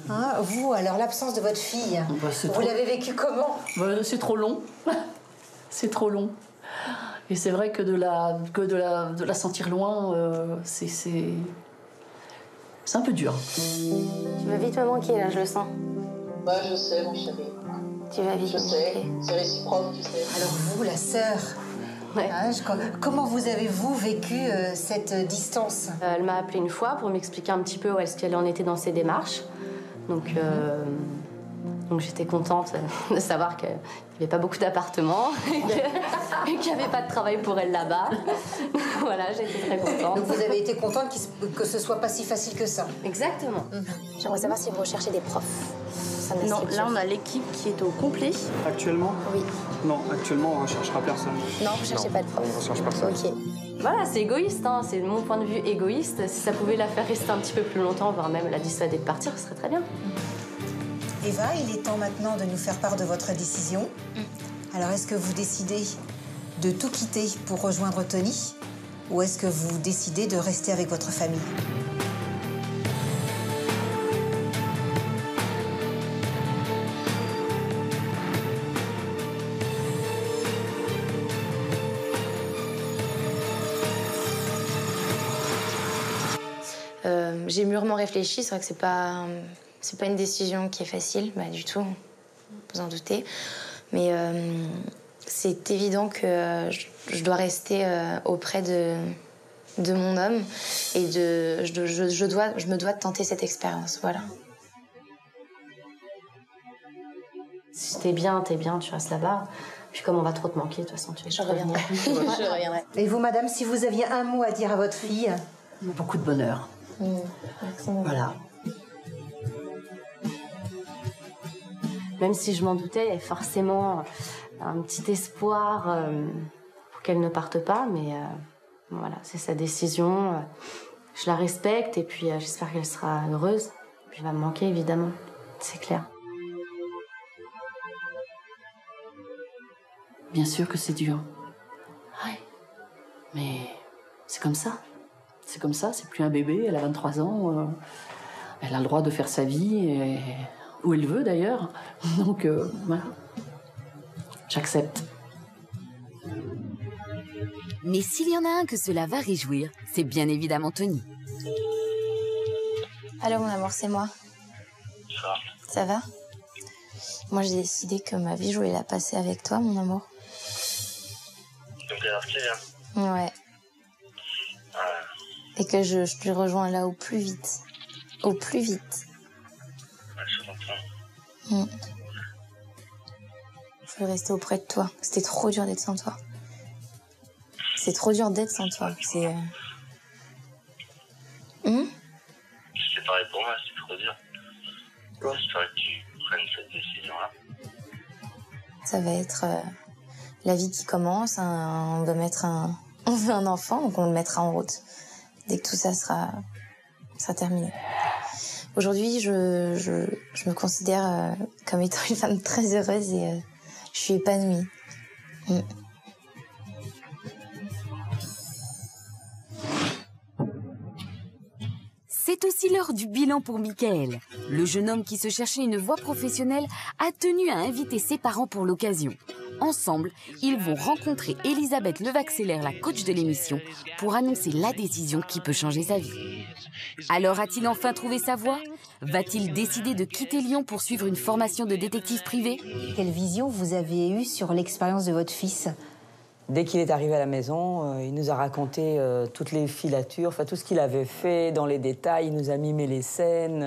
Hein, vous, alors l'absence de votre fille, vous l'avez vécu comment? C'est trop long. C'est trop long. Et c'est vrai que de la sentir loin, c'est un peu dur. Tu vas vite me manquer, là, je le sens. Bah, je sais, mon chéri. Tu vas vite. Je sais, c'est réciproque, tu sais. Alors vous, la sœur, comment vous avez-vous vécu cette distance? Elle m'a appelé une fois pour m'expliquer un petit peu où est-ce qu'elle en était dans ses démarches. Donc j'étais contente de savoir qu'il n'y avait pas beaucoup d'appartements et qu'il n'y avait pas de travail pour elle là-bas. Voilà, j'étais très contente. Donc vous avez été contente que ce soit pas si facile que ça? Exactement. J'aimerais savoir si vous recherchez des profs. Non, là on a l'équipe qui est au complet. Actuellement? Oui. Non, actuellement, on ne cherchera personne. Non, vous cherchez pas de prof. On ne recherche personne. Ok. Voilà, c'est égoïste, hein. C'est mon point de vue égoïste. Si ça pouvait la faire rester un petit peu plus longtemps, voire même la dissuader de partir, ce serait très bien. Eva, il est temps maintenant de nous faire part de votre décision. Alors, est-ce que vous décidez de tout quitter pour rejoindre Tony? Ou est-ce que vous décidez de rester avec votre famille? J'ai mûrement réfléchi. C'est vrai que c'est pas une décision qui est facile, du tout, vous en doutez. Mais c'est évident que je dois rester auprès de mon homme et je me dois de tenter cette expérience, voilà. Si t'es bien, tu restes là-bas. Puis comme on va trop te manquer, de toute façon, Je reviendrai. Je reviendrai. Et vous, madame, si vous aviez un mot à dire à votre fille? Beaucoup de bonheur. Merci beaucoup. Voilà. Même si je m'en doutais, il y avait forcément un petit espoir pour qu'elle ne parte pas, mais voilà, c'est sa décision. Je la respecte et puis j'espère qu'elle sera heureuse. Puis elle va me manquer, évidemment, c'est clair. Bien sûr que c'est dur. Ouais. Mais c'est comme ça. C'est comme ça, c'est plus un bébé, elle a 23 ans. Elle a le droit de faire sa vie, où elle veut d'ailleurs. Donc voilà. J'accepte. Mais s'il y en a un que cela va réjouir, c'est bien évidemment Tony. Allô, mon amour, c'est moi. Ça va? Moi, j'ai décidé que ma vie, je voulais la passer avec toi, mon amour. Ouais. Et que je te rejoins là au plus vite. Au plus vite. Je veux rester auprès de toi. C'était trop dur d'être sans toi. C'est trop dur d'être sans toi. C'est pareil pour moi, c'est trop dur. J'espère que tu prennes cette décision-là. Ça va être la vie qui commence. On veut un enfant, donc on le mettra en route. Dès que tout ça sera terminé. Aujourd'hui, je me considère comme étant une femme très heureuse et je suis épanouie. C'est aussi l'heure du bilan pour Michael. Le jeune homme qui se cherchait une voie professionnelle a tenu à inviter ses parents pour l'occasion. Ensemble, ils vont rencontrer Elisabeth Levaxeller, la coach de l'émission, pour annoncer la décision qui peut changer sa vie. Alors a-t-il enfin trouvé sa voie? Va-t-il décider de quitter Lyon pour suivre une formation de détective privé? Quelle vision vous avez eue sur l'expérience de votre fils? Dès qu'il est arrivé à la maison, il nous a raconté toutes les filatures, enfin tout ce qu'il avait fait dans les détails. Il nous a mimé les scènes.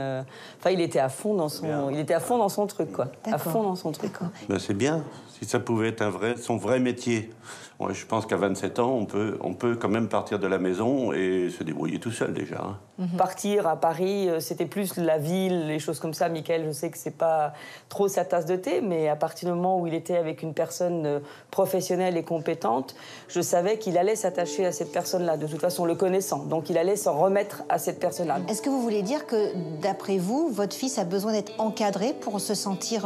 Enfin, il était à fond dans son truc, quoi. À fond dans son truc. Ben, c'est bien. Si ça pouvait être son vrai métier. Moi, je pense qu'à 27 ans, on peut quand même partir de la maison et se débrouiller tout seul déjà. Partir à Paris, c'était plus la ville, les choses comme ça. Michael, je sais que c'est pas trop sa tasse de thé, mais à partir du moment où il était avec une personne professionnelle et compétente, je savais qu'il allait s'attacher à cette personne-là, de toute façon, le connaissant. Donc il allait s'en remettre à cette personne-là. Est-ce que vous voulez dire que, d'après vous, votre fils a besoin d'être encadré pour se sentir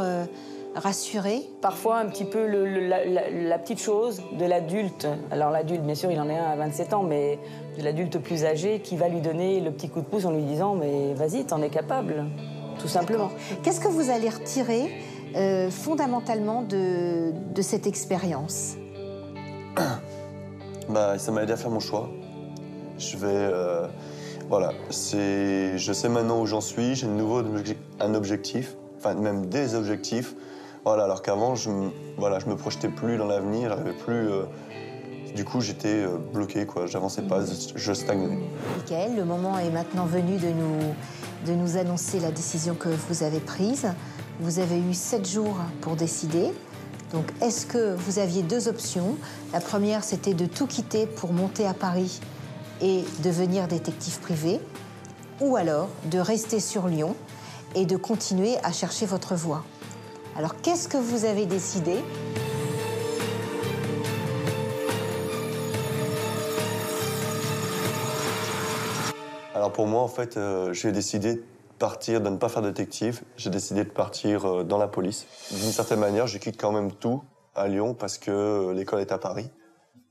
rassuré? Parfois, un petit peu la petite chose de l'adulte. Alors l'adulte, bien sûr, il en est un à 27 ans, mais de l'adulte plus âgé qui va lui donner le petit coup de pouce en lui disant « mais vas-y, t'en es capable », tout simplement. Qu'est-ce que vous allez retirer fondamentalement de cette expérience? Ça m'a aidé à faire mon choix. Je vais... voilà, je sais maintenant où j'en suis, j'ai de nouveau un objectif. enfin même des objectifs. Voilà, alors qu'avant, je me projetais plus dans l'avenir, j'arrivais plus... du coup, j'étais bloqué, quoi. J'avançais pas, je stagnais. Mickaël, le moment est maintenant venu de nous annoncer la décision que vous avez prise. Vous avez eu 7 jours pour décider. Donc, est-ce que vous aviez 2 options? La première, c'était de tout quitter pour monter à Paris et devenir détective privé, ou alors de rester sur Lyon et de continuer à chercher votre voie. Alors, qu'est-ce que vous avez décidé? Alors pour moi, en fait, j'ai décidé de partir, de ne pas faire détective. J'ai décidé de partir dans la police. D'une certaine manière, je quitte quand même tout à Lyon parce que l'école est à Paris.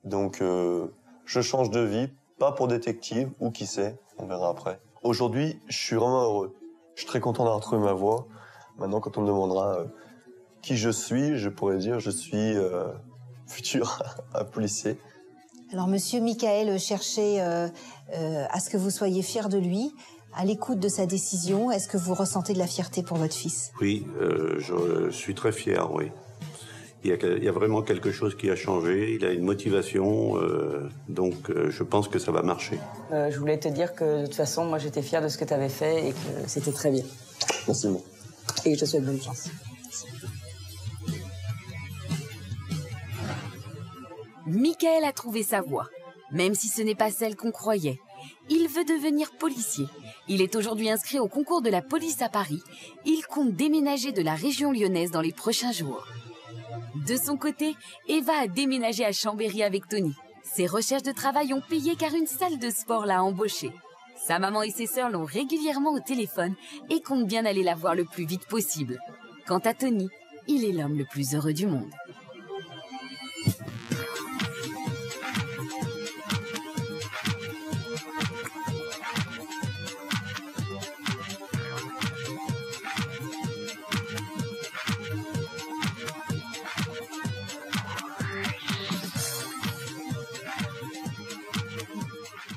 Donc, je change de vie, pas pour détective, ou qui sait, on verra après. Aujourd'hui, je suis vraiment heureux. Je suis très content d'avoir trouvé ma voie. Maintenant, quand on me demandera qui je suis, je pourrais dire je suis futur policier. Alors, monsieur Mickaël cherchait à ce que vous soyez fier de lui, à l'écoute de sa décision. Est-ce que vous ressentez de la fierté pour votre fils? Oui, je suis très fier, oui. Il y a vraiment quelque chose qui a changé, il a une motivation, donc je pense que ça va marcher. Je voulais te dire que de toute façon, moi j'étais fière de ce que tu avais fait et que c'était très bien. Merci. Et je te souhaite bonne chance. Mickaël a trouvé sa voie, même si ce n'est pas celle qu'on croyait. Il veut devenir policier. Il est aujourd'hui inscrit au concours de la police à Paris. Il compte déménager de la région lyonnaise dans les prochains jours. De son côté, Eva a déménagé à Chambéry avec Tony. Ses recherches de travail ont payé car une salle de sport l'a embauché. Sa maman et ses sœurs l'ont régulièrement au téléphone et comptent bien aller la voir le plus vite possible. Quant à Tony, il est l'homme le plus heureux du monde.